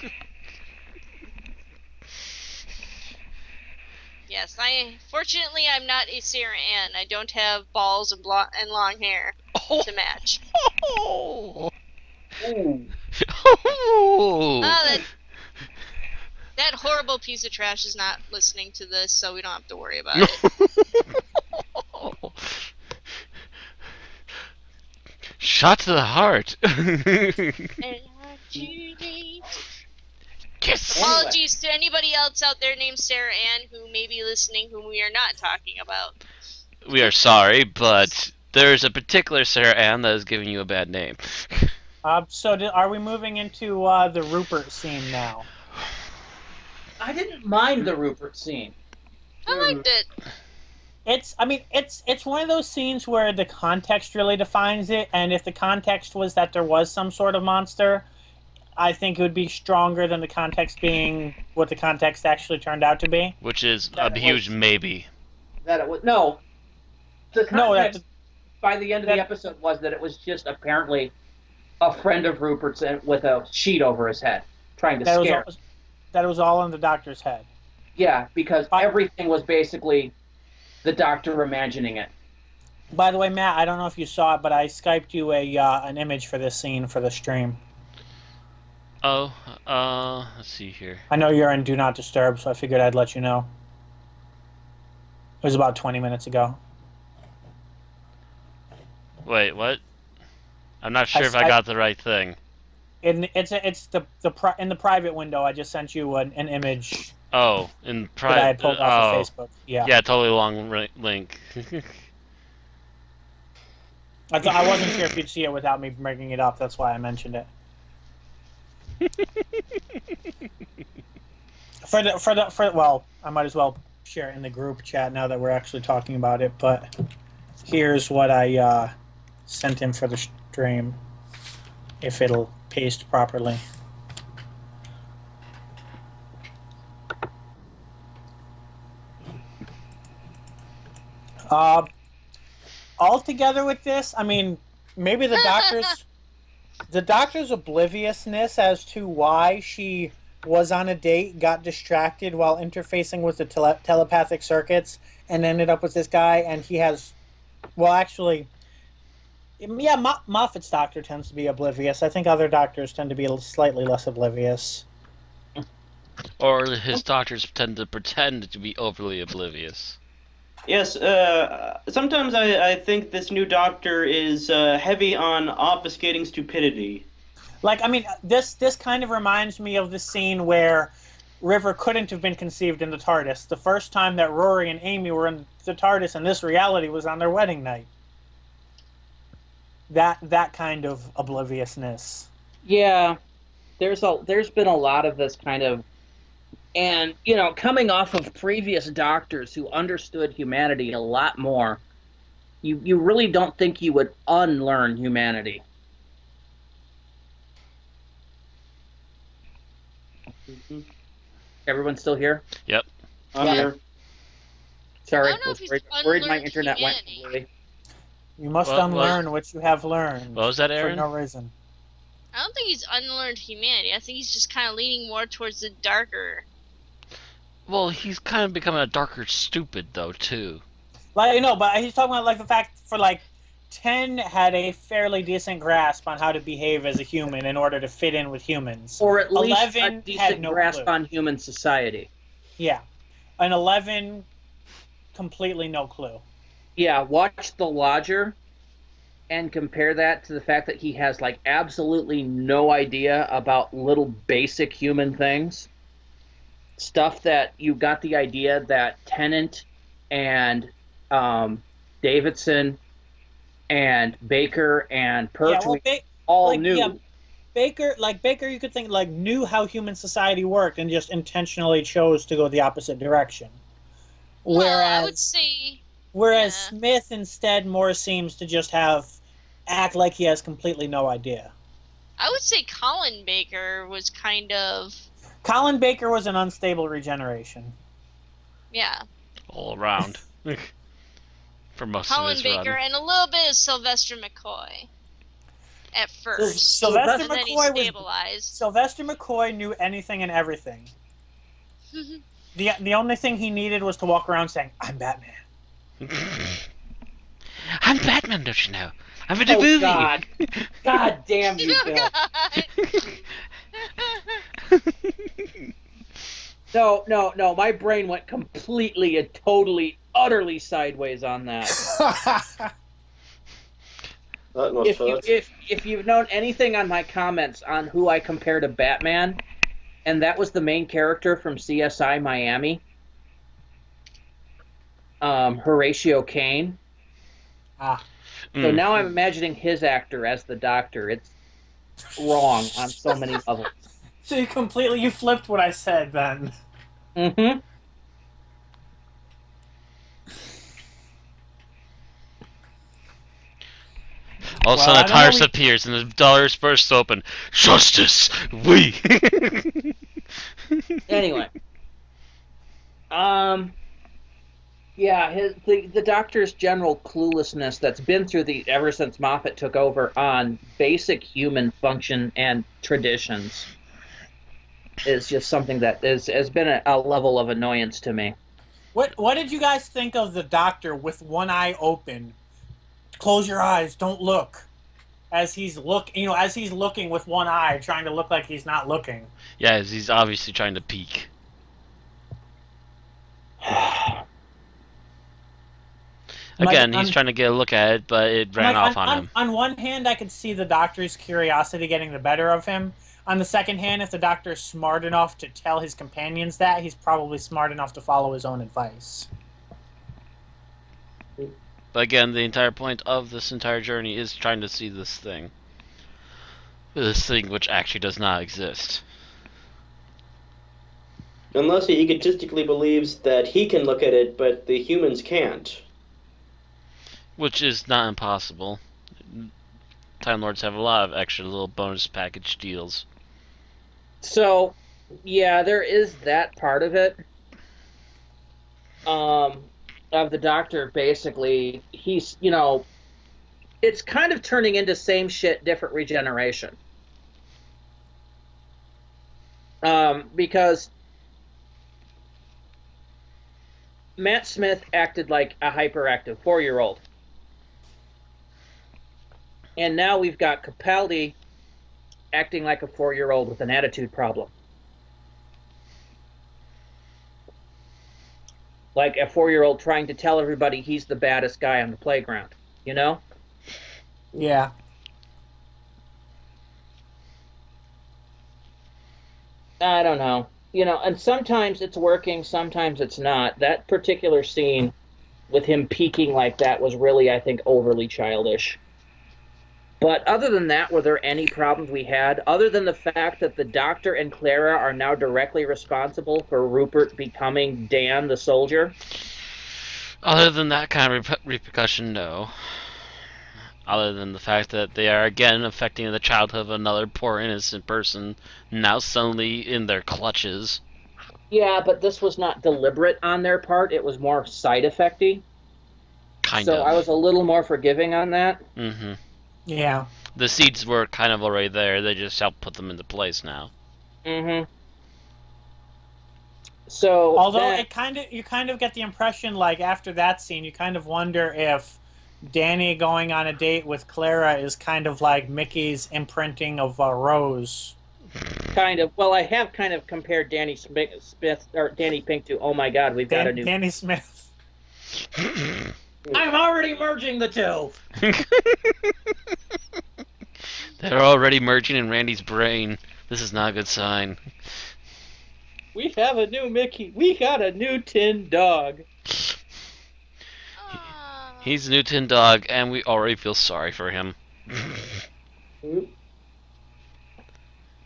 Fortunately, I'm not a Sarah Ann. I don't have balls and long hair to match. Oh. Ooh. Oh, that horrible piece of trash is not listening to this, so we don't have to worry about it. Shot to the heart. Kiss. Apologies to anybody else out there named Sarah Ann who may be listening whom we are not talking about. We are sorry, but there's a particular Sarah Ann that is giving you a bad name. Are we moving into the Rupert scene now? I didn't mind the Rupert scene. I liked it. It's one of those scenes where the context really defines it, and if the context was that there was some sort of monster, I think it would be stronger than the context being what the context actually turned out to be. Which is a huge maybe. That it was no. The context by the end of the episode was that it was just apparently a friend of Rupert's with a sheet over his head, trying to scare him. That was all in the doctor's head. Yeah, because everything was basically the doctor imagining it. By the way, Matt, I don't know if you saw it, but I Skyped you an image for this scene for the stream. Oh, let's see here. I know you're in Do Not Disturb, so I figured I'd let you know. It was about 20 minutes ago. Wait, what? I'm not sure if I got the right thing. It's in the private window. I just sent you an image. Oh, in private. That I had pulled off of Facebook. Yeah. Yeah, totally long link. I wasn't sure if you'd see it without me bringing it up. That's why I mentioned it. Well, I might as well share it in the group chat now that we're actually talking about it. But here's what I sent him for the stream, if it'll paste properly. All together with this, I mean, maybe the doctor's obliviousness as to why she was on a date, got distracted while interfacing with the telepathic circuits, and ended up with this guy, and he has, well, actually, yeah, Moffat's doctor tends to be oblivious. I think other doctors tend to be slightly less oblivious. Or his doctors tend to pretend to be overly oblivious. Yes, sometimes I think this new doctor is heavy on obfuscating stupidity. Like, I mean, this kind of reminds me of the scene where River couldn't have been conceived in the TARDIS. The first time that Rory and Amy were in the TARDIS in this reality was on their wedding night. That kind of obliviousness. Yeah, there's been a lot of this kind of, and coming off of previous doctors who understood humanity a lot more, you really don't think you would unlearn humanity. Mm-hmm. Everyone still here? Yep. I'm here. Sorry, I don't know if he's worried my unlearned internet went humanity. completely. You must unlearn what you have learned. What was that, Aaron? For no reason. I don't think he's unlearned humanity. I think he's just kind of leaning more towards the darker. Well, he's kind of becoming a darker stupid, though, too. Like, but he's talking about, like, the fact for, like, 10 had a fairly decent grasp on how to behave as a human in order to fit in with humans. Or at least 11 a decent had no grasp clue. on human society. Yeah. An 11, completely no clue. Yeah, watch The Lodger and compare that to the fact that he has, like, absolutely no idea about little basic human things. Stuff that you got the idea that Tennant and Davidson and Baker and Pertwee all knew. Yeah, Baker, you could think, like, knew how human society worked and just intentionally chose to go the opposite direction. I would say... Whereas Smith instead more seems to just act like he has completely no idea. I would say Colin Baker was kind of... Colin Baker was an unstable regeneration. Yeah. All around. For most Colin of his Baker run. and a little bit of Sylvester McCoy. At first. Sylvester and then he McCoy stabilized. Sylvester McCoy knew anything and everything. The only thing he needed was to walk around saying, "I'm Batman." I'm Batman, don't you know? I'm in the movie. God. God damn you, Bill. No. My brain went completely and totally, utterly sideways on that. If you've known anything on my comments on who I compare to Batman, and that was the main character from CSI Miami, Horatio Caine. So now I'm imagining his actor as the Doctor. It's wrong on so many levels. So you flipped what I said then. Mm-hmm. All of a sudden, a TARDIS appears and the doors burst open. Justice, we. Anyway, yeah, the Doctor's general cluelessness that's been through ever since Moffat took over on basic human function and traditions is just something that has been a level of annoyance to me. What did you guys think of the Doctor with one eye open? Close your eyes, don't look. As he's looking with one eye, trying to look like he's not looking. Yeah, he's obviously trying to peek. Again, he's trying to get a look at it, but it ran off on him. On one hand, I could see the Doctor's curiosity getting the better of him. On the second hand, if the Doctor's smart enough to tell his companions that, he's probably smart enough to follow his own advice. But again, the entire point of this entire journey is trying to see this thing. This thing which actually does not exist. Unless he egotistically believes that he can look at it, but the humans can't. Which is not impossible. Time Lords have a lot of extra little bonus package deals. So, yeah, there is that part of it. Of the Doctor, basically, he's, it's kind of turning into same shit, different regeneration. Because Matt Smith acted like a hyperactive 4-year-old. And now we've got Capaldi acting like a 4-year-old with an attitude problem. Like a 4-year-old trying to tell everybody he's the baddest guy on the playground, Yeah. I don't know. And sometimes it's working, sometimes it's not. That particular scene with him peeking like that was really, I think, overly childish. But other than that, were there any problems we had, other than the fact that the Doctor and Clara are now directly responsible for Rupert becoming Dan the soldier? Other than that kind of repercussion, no. Other than the fact that they are again affecting the childhood of another poor innocent person, now suddenly in their clutches. Yeah, but this was not deliberate on their part. It was more side effecty. Kind of. So I was a little more forgiving on that. Mm-hmm. Yeah. The seeds were kind of already there. They just helped put them into place now. Mm-hmm. So, although you kind of get the impression, like after that scene, you kind of wonder if Danny going on a date with Clara is kind of like Mickey's imprinting of Rose. Kind of. Well, I have kind of compared Danny Smith or Danny Pink to, oh my God, we've got a new Danny Smith. I'm already merging the two. They're already merging in Randy's brain. This is not a good sign. We have a new Mickey. We got a new tin dog. He's a new tin dog, and we already feel sorry for him. And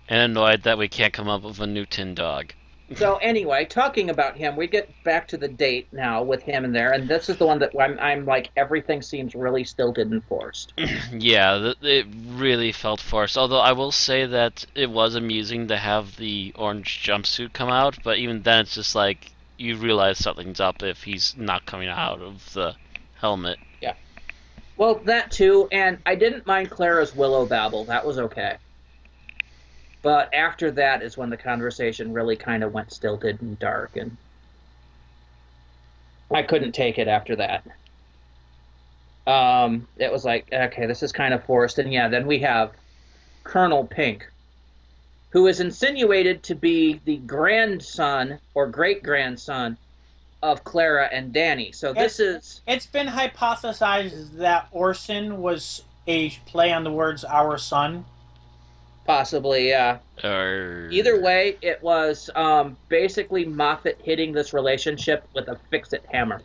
annoyed that we can't come up with a new tin dog. So anyway, talking about him, we get back to the date now with him in there, and this is the one that I'm like, everything seems really stilted and forced. Yeah, it really felt forced. Although I will say that it was amusing to have the orange jumpsuit come out, but even then it's just like, you realize something's up if he's not coming out of the helmet. Yeah. Well, that too, and I didn't mind Clara's willow babble. That was okay. But after that is when the conversation really kind of went stilted and dark, and I couldn't take it after that. It was like, okay, this is kind of forced. And yeah, then we have Colonel Pink, who is insinuated to be the grandson or great grandson of Clara and Danny. So it's been hypothesized that Orson was a play on the words "our son." possibly, yeah. Either way, it was basically Moffat hitting this relationship with a fix-it hammer.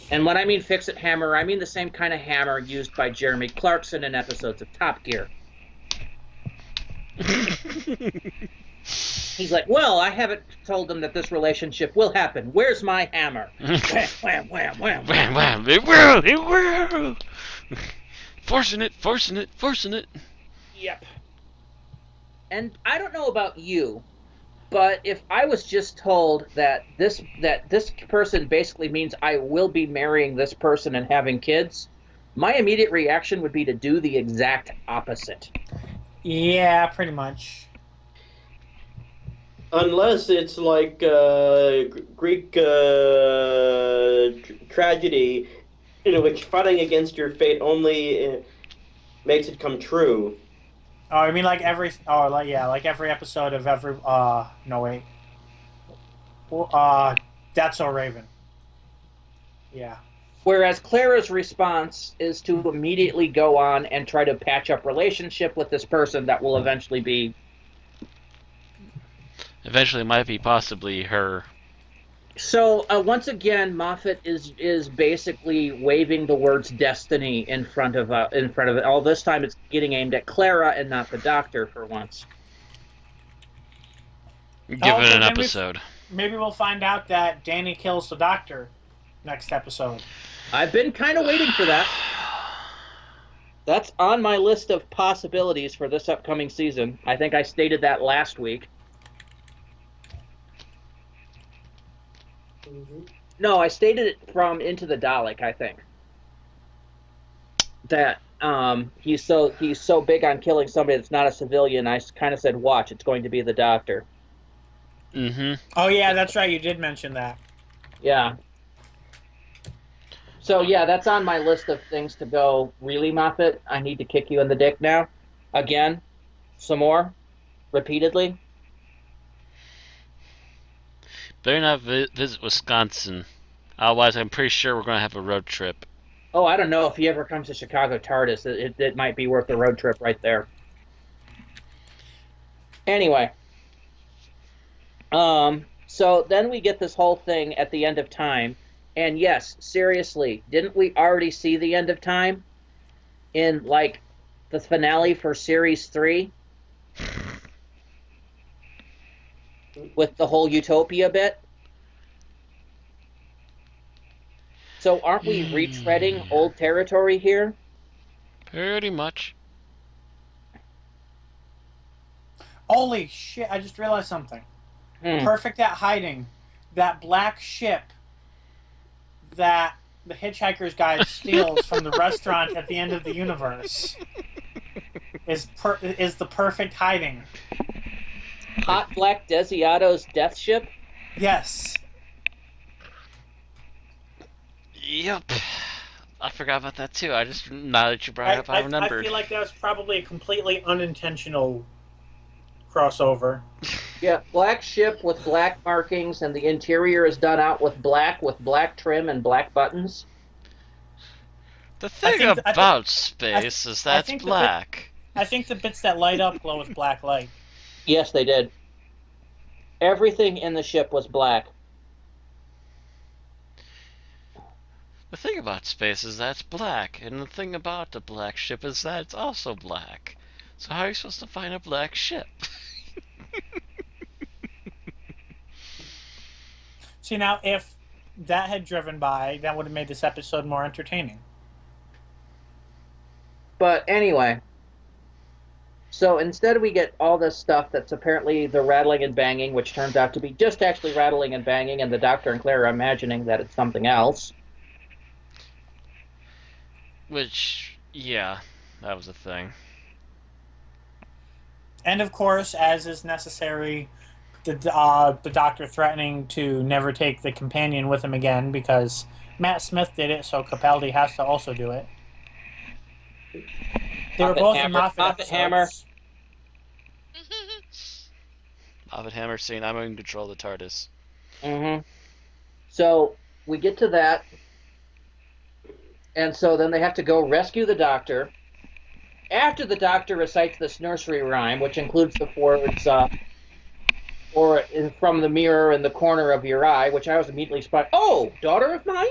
And when I mean fix-it hammer, I mean the same kind of hammer used by Jeremy Clarkson in episodes of Top Gear. He's like, well, I haven't told them that this relationship will happen. Where's my hammer? Wham, wham, wham, wham, wham, wham. It will. Forcing it. Yep. And I don't know about you, but if I was just told that this person basically means I will be marrying this person and having kids, my immediate reaction would be to do the exact opposite. Yeah, pretty much. Unless it's like Greek tragedy, which fighting against your fate only makes it come true. Oh, I mean like every every episode of every no wait. That's So Raven. Yeah. Whereas Clara's response is to immediately go on and try to patch up relationship with this person that will eventually be... Eventually might be possibly her. So, once again, Moffat is basically waving the words destiny in front of it. All this time it's getting aimed at Clara and not the Doctor for once. Give it an episode. Maybe we'll find out that Danny kills the Doctor next episode. I've been kind of waiting for that. That's on my list of possibilities for this upcoming season. I think I stated that last week. No, I stated it from Into the Dalek, I think. That he's so big on killing somebody that's not a civilian. I kind of said, watch, it's going to be the Doctor. Mm-hmm. Oh, yeah, that's right. You did mention that. Yeah. So, yeah, that's on my list of things to go, really, Moffat? I need to kick you in the dick now? Again? Some more? Repeatedly? Better not visit Wisconsin. Otherwise, I'm pretty sure we're going to have a road trip. Oh, I don't know. If he ever comes to Chicago TARDIS, it might be worth the road trip right there. Anyway. So then we get this whole thing at the end of time. And yes, seriously, didn't we already see the end of time? In, like, the finale for Series 3? With the whole Utopia bit? So aren't we retreading old territory here? Pretty much. Holy shit, I just realized something. Perfect at hiding. That black ship that the Hitchhiker's Guide steals from the restaurant at the end of the universe is the perfect hiding. Hot Black Desiato's death ship? Yes. Yep. I forgot about that too. I just, now that you brought it up, I remembered. I feel like that was probably a completely unintentional crossover. Yeah, black ship with black markings, and the interior is done out with black trim and black buttons. The thing about space is that's black. I think the bits that light up glow with black light. Yes, they did. Everything in the ship was black. The thing about space is that's black, and the thing about the black ship is that it's also black. So how are you supposed to find a black ship? See, now, if that had driven by, that would have made this episode more entertaining. But anyway, so instead we get all this stuff that's apparently the rattling and banging, which turns out to be just actually rattling and banging, and the Doctor and Claire are imagining that it's something else. Which, yeah, that was a thing. And of course, as is necessary, the Doctor threatening to never take the companion with him again because Matt Smith did it, so Capaldi has to also do it. They were both in Moffat episodes. Hammer. Moffat Hammer saying, I'm in control of the TARDIS. Mm-hmm. So we get to that, and so then they have to go rescue the Doctor. After the Doctor recites this nursery rhyme, which includes the words, or from the mirror in the corner of your eye, which I was immediately spot. Oh, daughter of mine?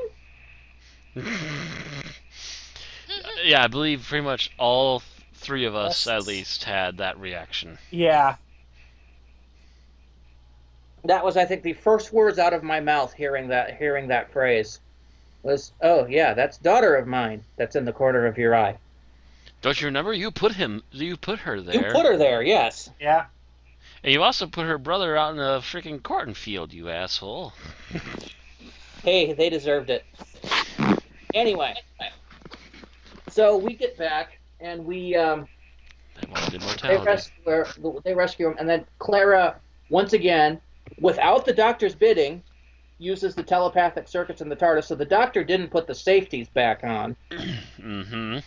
Yeah, I believe pretty much all three of us, at least, had that reaction. Yeah. That was, I think, the first words out of my mouth hearing that phrase was, oh, yeah, that's daughter of mine that's in the corner of your eye. Don't you remember? You put her there. You put her there, yes. Yeah. And you also put her brother out in a freaking cornfield, you asshole. Hey, they deserved it. Anyway, so we get back, and we, they rescue him, and then Clara, once again, without the Doctor's bidding, uses the telepathic circuits in the TARDIS, so the Doctor didn't put the safeties back on. Mm-hmm.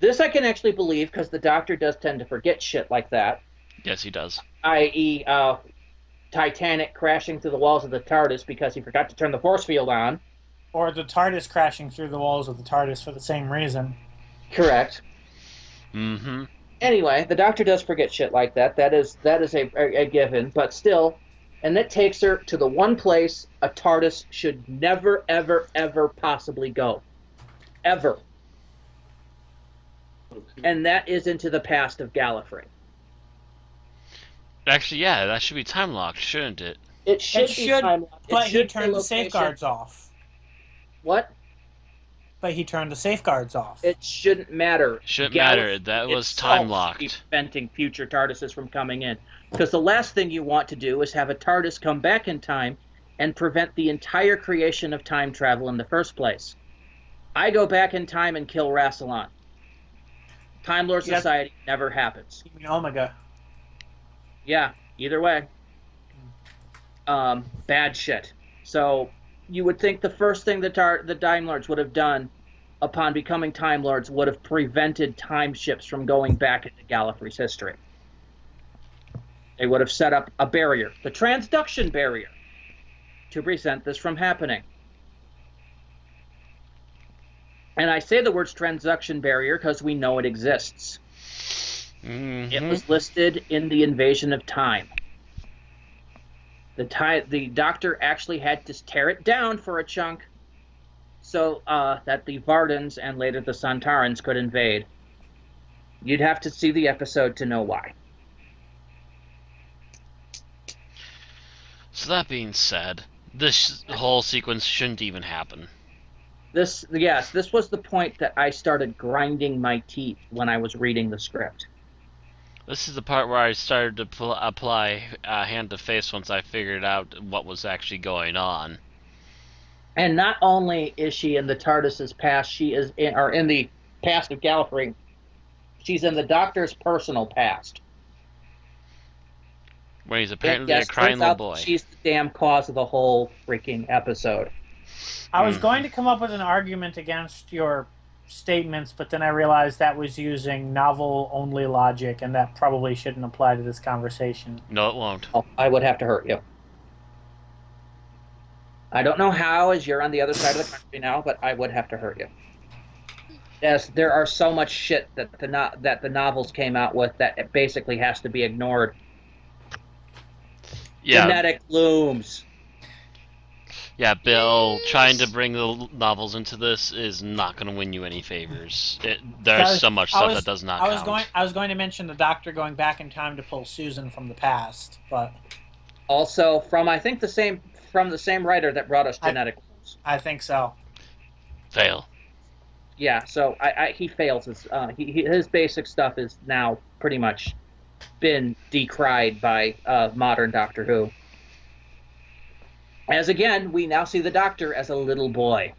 This I can actually believe, because the Doctor does tend to forget shit like that. Yes, he does. I.e., Titanic crashing through the walls of the TARDIS because he forgot to turn the force field on. Or the TARDIS crashing through the walls of the TARDIS for the same reason. Correct. Mm-hmm. Anyway, the Doctor does forget shit like that. That is a given, but still, and that takes her to the one place a TARDIS should never, ever, ever possibly go. Ever. And that is into the past of Gallifrey. Actually, yeah, that should be time locked, shouldn't it? It should be time locked. But he turned the safeguards off. What? But he turned the safeguards off. It shouldn't matter. Shouldn't matter. That was time locked. Preventing future TARDISes from coming in. Because the last thing you want to do is have a TARDIS come back in time and prevent the entire creation of time travel in the first place. I go back in time and kill Rassilon. Time Lord Society never happens. You mean Omega? Yeah, either way. Bad shit. So you would think the first thing the Time Lords would have done upon becoming Time Lords would have prevented time ships from going back into Gallifrey's history. They would have set up a barrier, the transduction barrier, to prevent this from happening. And I say the words transduction barrier because we know it exists. Mm-hmm. It was listed in the Invasion of Time. The Doctor actually had to tear it down for a chunk so that the Vardans and later the Santarans could invade. You'd have to see the episode to know why. So that being said, this whole sequence shouldn't even happen. This was the point that I started grinding my teeth when I was reading the script. This is the part where I started to apply hand to face once I figured out what was actually going on. And not only is she in the TARDIS's past, she is in the past of Gallifrey. She's in the Doctor's personal past. Where he's apparently a crying little boy. She's the damn cause of the whole freaking episode. I was going to come up with an argument against your statements, but then I realized that was using novel-only logic, and that probably shouldn't apply to this conversation. No, it won't. Oh, I would have to hurt you. I don't know how, as you're on the other side of the country now, but I would have to hurt you. Yes, there are so much shit that the novels came out with that it basically has to be ignored. Yeah. Genetic looms. Yeah, Bill, trying to bring the novels into this is not going to win you any favors. There's so much stuff that does not count. I was going to mention the Doctor going back in time to pull Susan from the past, but also from the same writer that brought us Genetic Looms. I think so. Fail. Yeah, so he fails. His basic stuff is now pretty much been decried by modern Doctor Who. As again, we now see the Doctor as a little boy.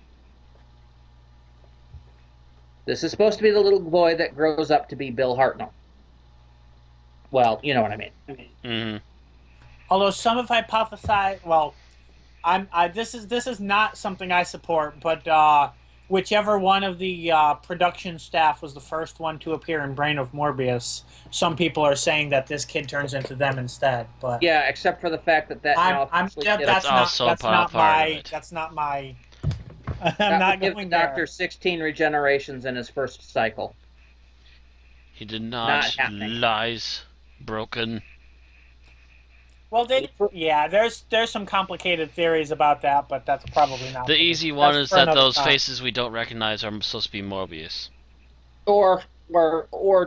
This is supposed to be the little boy that grows up to be Bill Hartnell. Well, you know what I mean. Mm-hmm. Although some have hypothesized, well, this is not something I support, but whichever one of the production staff was the first one to appear in Brain of Morbius, some people are saying that this kid turns into them instead. But Yeah, except for the fact that now officially That's also part of it. that's not my. I'm that not would give the going there. Doctor 16 regenerations in his first cycle. He did Not not. happening. Lies. Broken. Well, there's some complicated theories about that, but that's probably not. The easy one that's is for that another those time. faces we don't recognize are supposed to be Morbius. Or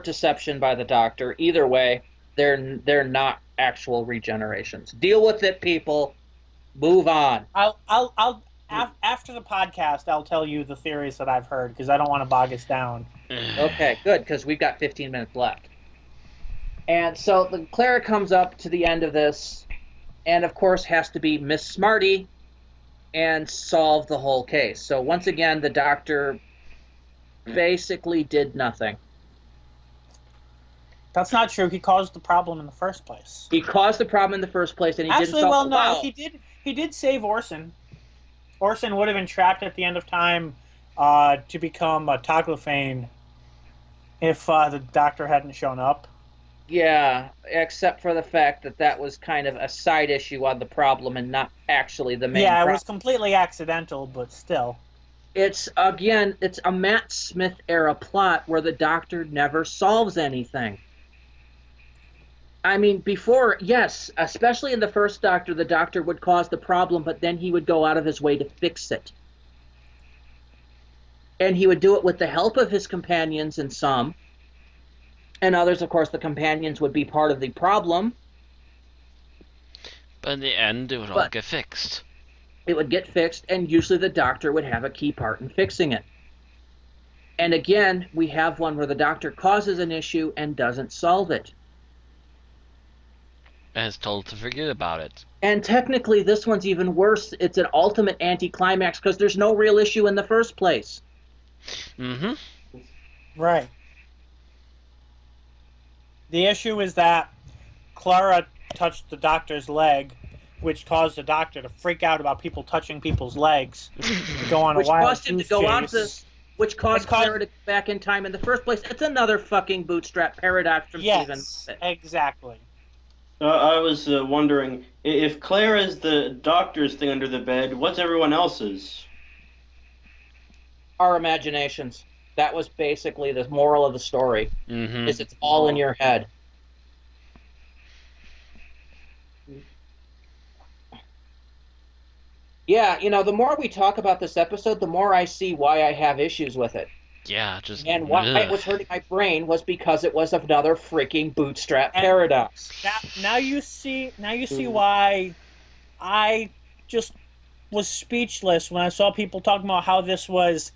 deception by the Doctor. Either way, they're not actual regenerations. Deal with it, people. Move on. After the podcast, I'll tell you the theories that I've heard because I don't want to bog us down. Okay, good, because we've got 15 minutes left. And so the Clara comes up to the end of this, and of course has to be Miss Smarty and solve the whole case. So once again, the Doctor basically did nothing. That's not true. He caused the problem in the first place. He caused the problem in the first place, and he didn't solve well, it. no, Well. he did save Orson. Orson would have been trapped at the end of time to become a Toglophane if the Doctor hadn't shown up. Yeah, except for the fact that was kind of a side issue on the problem and not actually the main problem. Yeah, it was completely accidental, but still. It's a Matt Smith era plot where the Doctor never solves anything. I mean, before, yes, especially in the first Doctor, the Doctor would cause the problem, but then he would go out of his way to fix it. And he would do it with the help of his companions and some. And others, of course, the companions would be part of the problem. But in the end, it would all get fixed. It would get fixed, and usually the Doctor would have a key part in fixing it. And again, we have one where the Doctor causes an issue and doesn't solve it. And is told to forget about it. And technically, this one's even worse. It's an ultimate anticlimax because there's no real issue in the first place. Mm-hmm. Right. The issue is that Clara touched the Doctor's leg, which caused the Doctor to freak out about people touching people's legs, to go on a wild goose chase. Which caused Clara to go back in time in the first place. It's another fucking bootstrap paradox from Stephen Moffat. Exactly. I was wondering, if Claire is the Doctor's thing under the bed, what's everyone else's? Our imaginations. That was basically the moral of the story. Mm-hmm. Is it's all in your head. Yeah, the more we talk about this episode, the more I see why I have issues with it. Yeah, and why it was hurting my brain was because it was another freaking bootstrap paradox. Now you see why I just was speechless when I saw people talking about how this was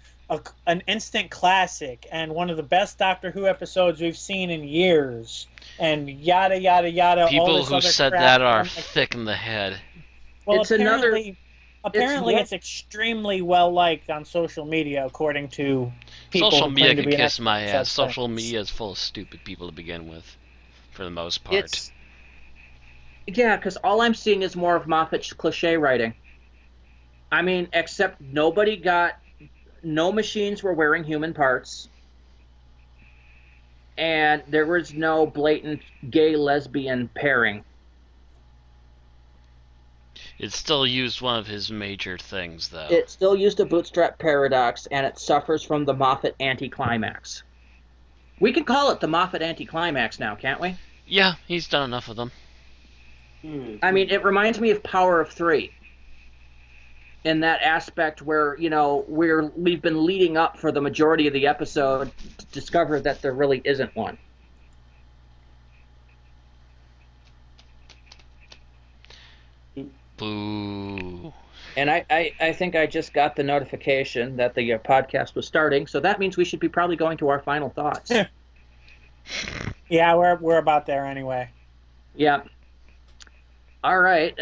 an instant classic and one of the best Doctor Who episodes we've seen in years, and yada yada yada. People who said that are thick in the head. Well, apparently it's extremely well liked on social media, according to people. Social media can kiss my ass. Social media is full of stupid people to begin with, for the most part. Yeah, because all I'm seeing is more of Moffat's cliche writing. I mean, except no machines were wearing human parts, and there was no blatant gay-lesbian pairing. It still used one of his major things, though. It still used a bootstrap paradox, and it suffers from the Moffat anticlimax. We can call it the Moffat anticlimax now, can't we? Yeah, he's done enough of them. I mean, it reminds me of Power of Three. In that aspect where, we've been leading up for the majority of the episode to discover that there really isn't one. Boo. And I think I just got the notification that the podcast was starting, so that means we should be probably going to our final thoughts. Yeah, we're about there anyway. Yeah. All right.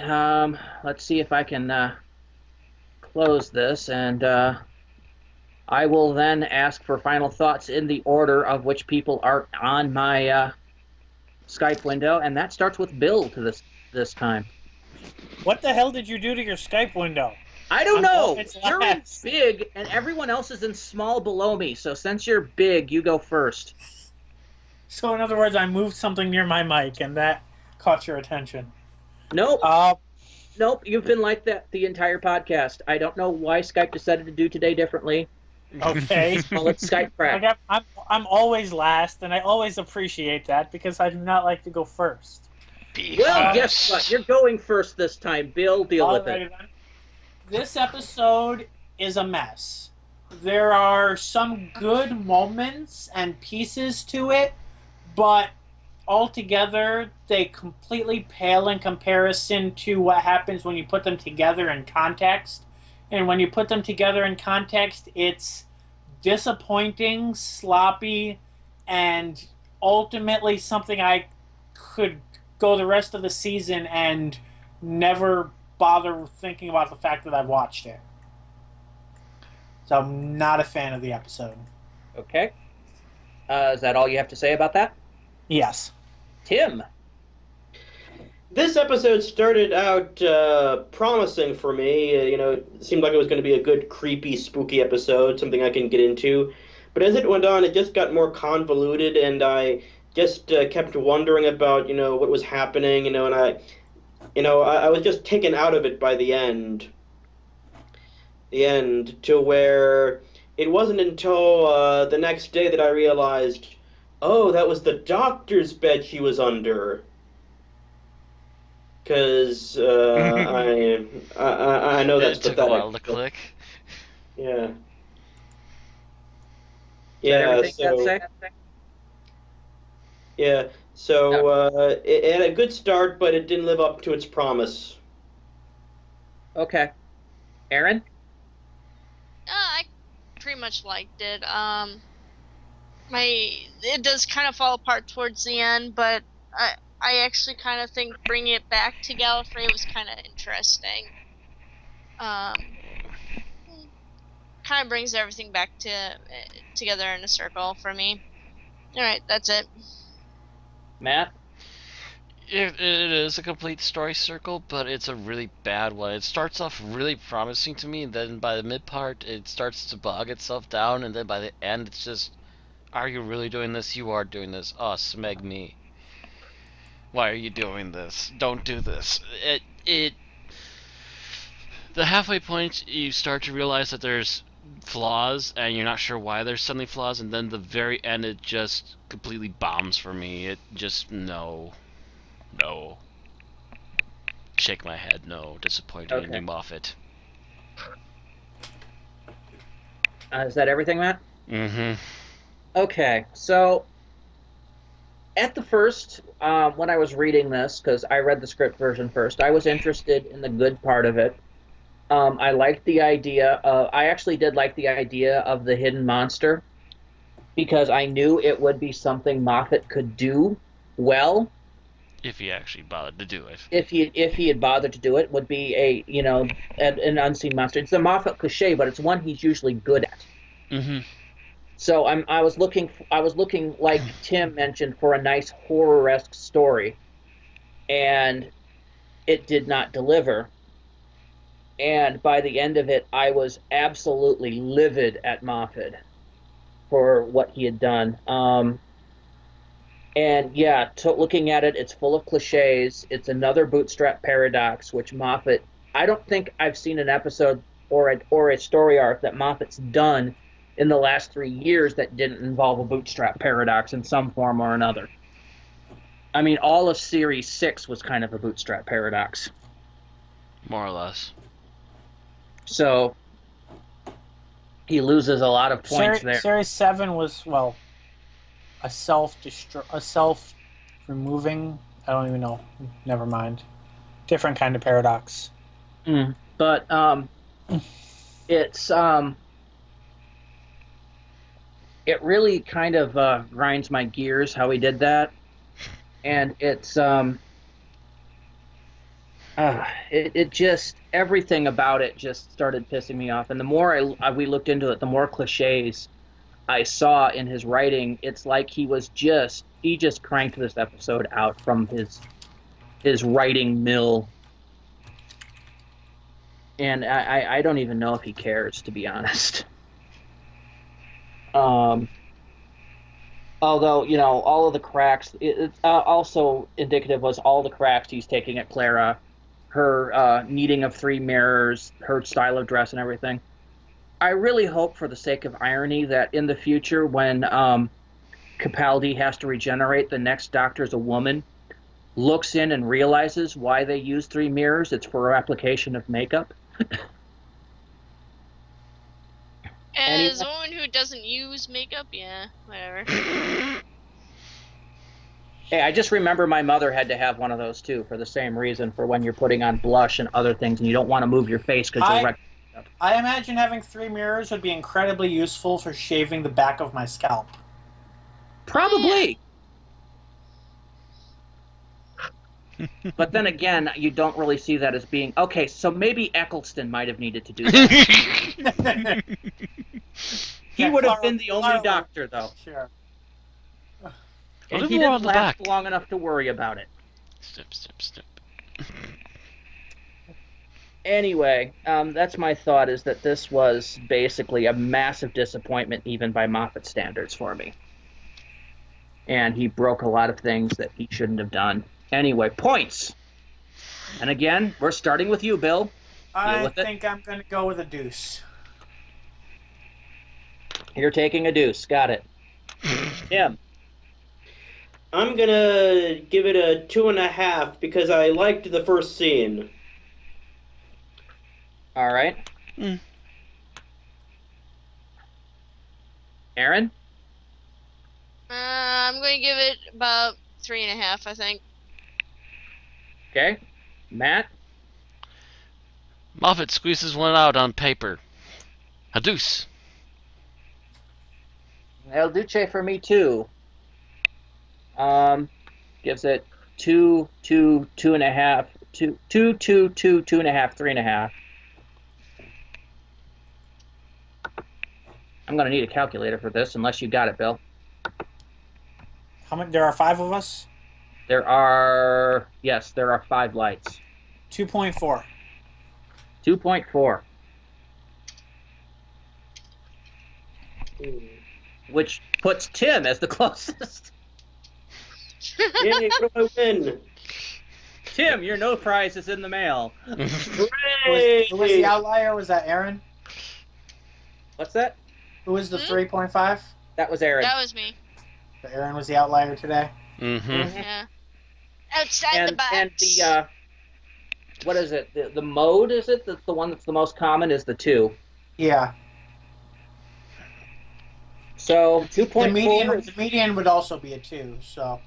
Let's see if I can close this, and I will then ask for final thoughts in the order of which people are on my Skype window, and that starts with Bill to this this time. What the hell did you do to your Skype window? I don't know. It's You're in last. big, and everyone else is in small below me. So since you're big, you go first. So in other words, I moved something near my mic, and that caught your attention. Nope. Nope. You've been like that the entire podcast. I don't know why Skype decided to do today differently. Okay. Well, it's Skype crack. Like I'm always last, and I always appreciate that because I do not like to go first. Well, guess what? You're going first this time. Bill, deal with it. Then. This episode is a mess. There are some good moments and pieces to it, but altogether they completely pale in comparison to what happens when you put them together in context. And when you put them together in context, it's disappointing, sloppy, and ultimately something I could go the rest of the season and never bother thinking about the fact that I've watched it. So I'm not a fan of the episode. Okay. Is that all you have to say about that? Yes. Tim. This episode started out promising for me. It seemed like it was going to be a good, creepy, spooky episode, something I can get into. But as it went on, it just got more convoluted, and I just kept wondering about, what was happening, and I was just taken out of it by the end. The end, to where it wasn't until the next day that I realized, oh, that was the doctor's bed she was under. Because I know that's it took pathetic. a while to click. Yeah. Yeah. Yeah. So it had a good start, but it didn't live up to its promise. Okay. Aaron? I pretty much liked it. It does kind of fall apart towards the end, but I actually kind of think bringing it back to Gallifrey was kind of interesting. Kind of brings everything back together in a circle for me. All right, that's it. Matt? It is a complete story circle, but it's a really bad one. It starts off really promising to me, and then by the mid part, it starts to bog itself down, and then by the end, it's just, are you really doing this? You are doing this. Oh, smeg me. Why are you doing this? Don't do this. The halfway point, you start to realize that there's flaws, and you're not sure why there's suddenly flaws, and then the very end, it just completely bombs for me. It just, no. Shake my head, no. Disappointing in you, Moffat. Is that everything, Matt? Mm-hmm. Okay, so at the first, when I was reading this, because I read the script version first, I was interested in the good part of it. I liked the idea of, I actually did like the idea of the hidden monster, because I knew it would be something Moffat could do well. If he actually bothered to do it. If he had bothered to do it, would be an unseen monster. It's a Moffat cliche, but it's one he's usually good at. Mm-hmm. So I was looking like Tim mentioned for a nice horror-esque story, and it did not deliver. And by the end of it, I was absolutely livid at Moffat for what he had done. And yeah, looking at it, it's full of cliches. It's another bootstrap paradox, which Moffat, I don't think I've seen an episode or a story arc that Moffat's done in the last 3 years that didn't involve a bootstrap paradox in some form or another. I mean, all of Series 6 was kind of a bootstrap paradox. More or less. So he loses a lot of points there. Series 7 was, well, a self-removing, I don't even know, never mind. Different kind of paradox. But it's it really kind of grinds my gears how he did that, and it's it just, everything about it just started pissing me off. And the more we looked into it, the more cliches I saw in his writing. It's like he just cranked this episode out from his his writing mill. And I don't even know if he cares, to be honest. Although, all of the cracks, it's also indicative was all the cracks he's taking at Clara, her needing of 3 mirrors, her style of dress and everything. I really hope, for the sake of irony, that in the future, when Capaldi has to regenerate, the next Doctor's a woman, looks in and realizes why they use 3 mirrors. It's for application of makeup. As a woman who doesn't use makeup, yeah, whatever. Hey, I just remember my mother had to have one of those too, for the same reason, for when you're putting on blush and other things and you don't want to move your face because you'll wreck makeup. I imagine having 3 mirrors would be incredibly useful for shaving the back of my scalp. Probably. But then again, you don't really see that as being... Okay, so maybe Eccleston might have needed to do that. He would have been the only Doctor, though. Sure. And he didn't last long enough to worry about it. Snip. Anyway, that's my thought, is that this was basically a massive disappointment, even by Moffat standards, for me. And he broke a lot of things that he shouldn't have done. Anyway, points! And again, we're starting with you, Bill. I think I'm going to go with a deuce. You're taking a deuce. Got it. Tim. I'm going to give it a 2.5 because I liked the first scene. All right. Aaron? I'm going to give it about 3.5, I think. Okay. Matt? Moffat squeezes one out on paper. A deuce. El Duce for me, too. Gives it 2, 2.5, 2, 2.5, 3.5. I'm going to need a calculator for this, unless you got it, Bill. How many? There are 5 of us? There are 5 lights. 2.4. 2.4. Which puts Tim as the closest. Yay, what do I win? Tim, your no prize is in the mail. Who was the outlier? Was that Aaron? What's that? Who was the 3.5? That was Aaron. That was me. So Aaron was the outlier today? Mm-hmm. Yeah. Outside the box. And the, what is it? The mode, is it? The one that's the most common is the 2. Yeah. So 2.4. The median would also be a 2, so.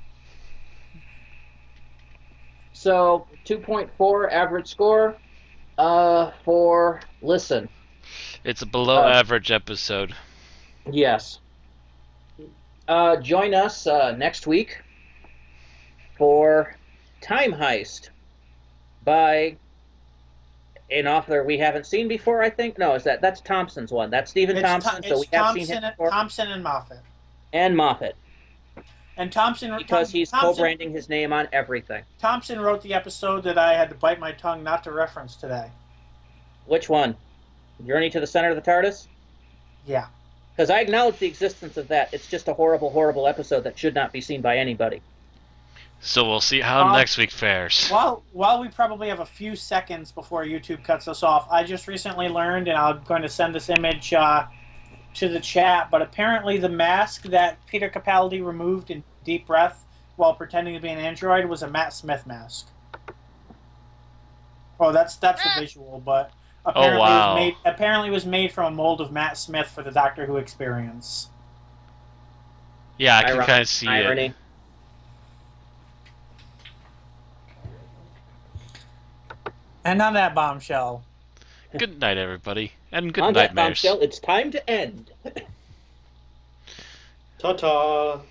So 2.4 average score for Listen. It's a below average episode. Yes. Join us next week for Time Heist by an author we haven't seen before, I think. No, that's Thompson's one. That's Stephen Thompson, so we have seen him before. Thompson and Moffat. And Moffat. And Thompson... Because he's co-branding his name on everything. Thompson wrote the episode that I had to bite my tongue not to reference today. Which one? Journey to the Center of the TARDIS? Yeah. Because I acknowledge the existence of that. It's just a horrible, horrible episode that should not be seen by anybody. So we'll see how next week fares. While we probably have a few seconds before YouTube cuts us off, I just recently learned, and I'm going to send this image to the chat, but apparently the mask that Peter Capaldi removed in Deep Breath while pretending to be an android was a Matt Smith mask. Oh, that's the visual, but apparently apparently it was made from a mold of Matt Smith for the Doctor Who experience. Yeah, I can kind of see irony. it. And on that bombshell. Good night, everybody. And good on night, that bombshell, it's time to end. Ta-ta.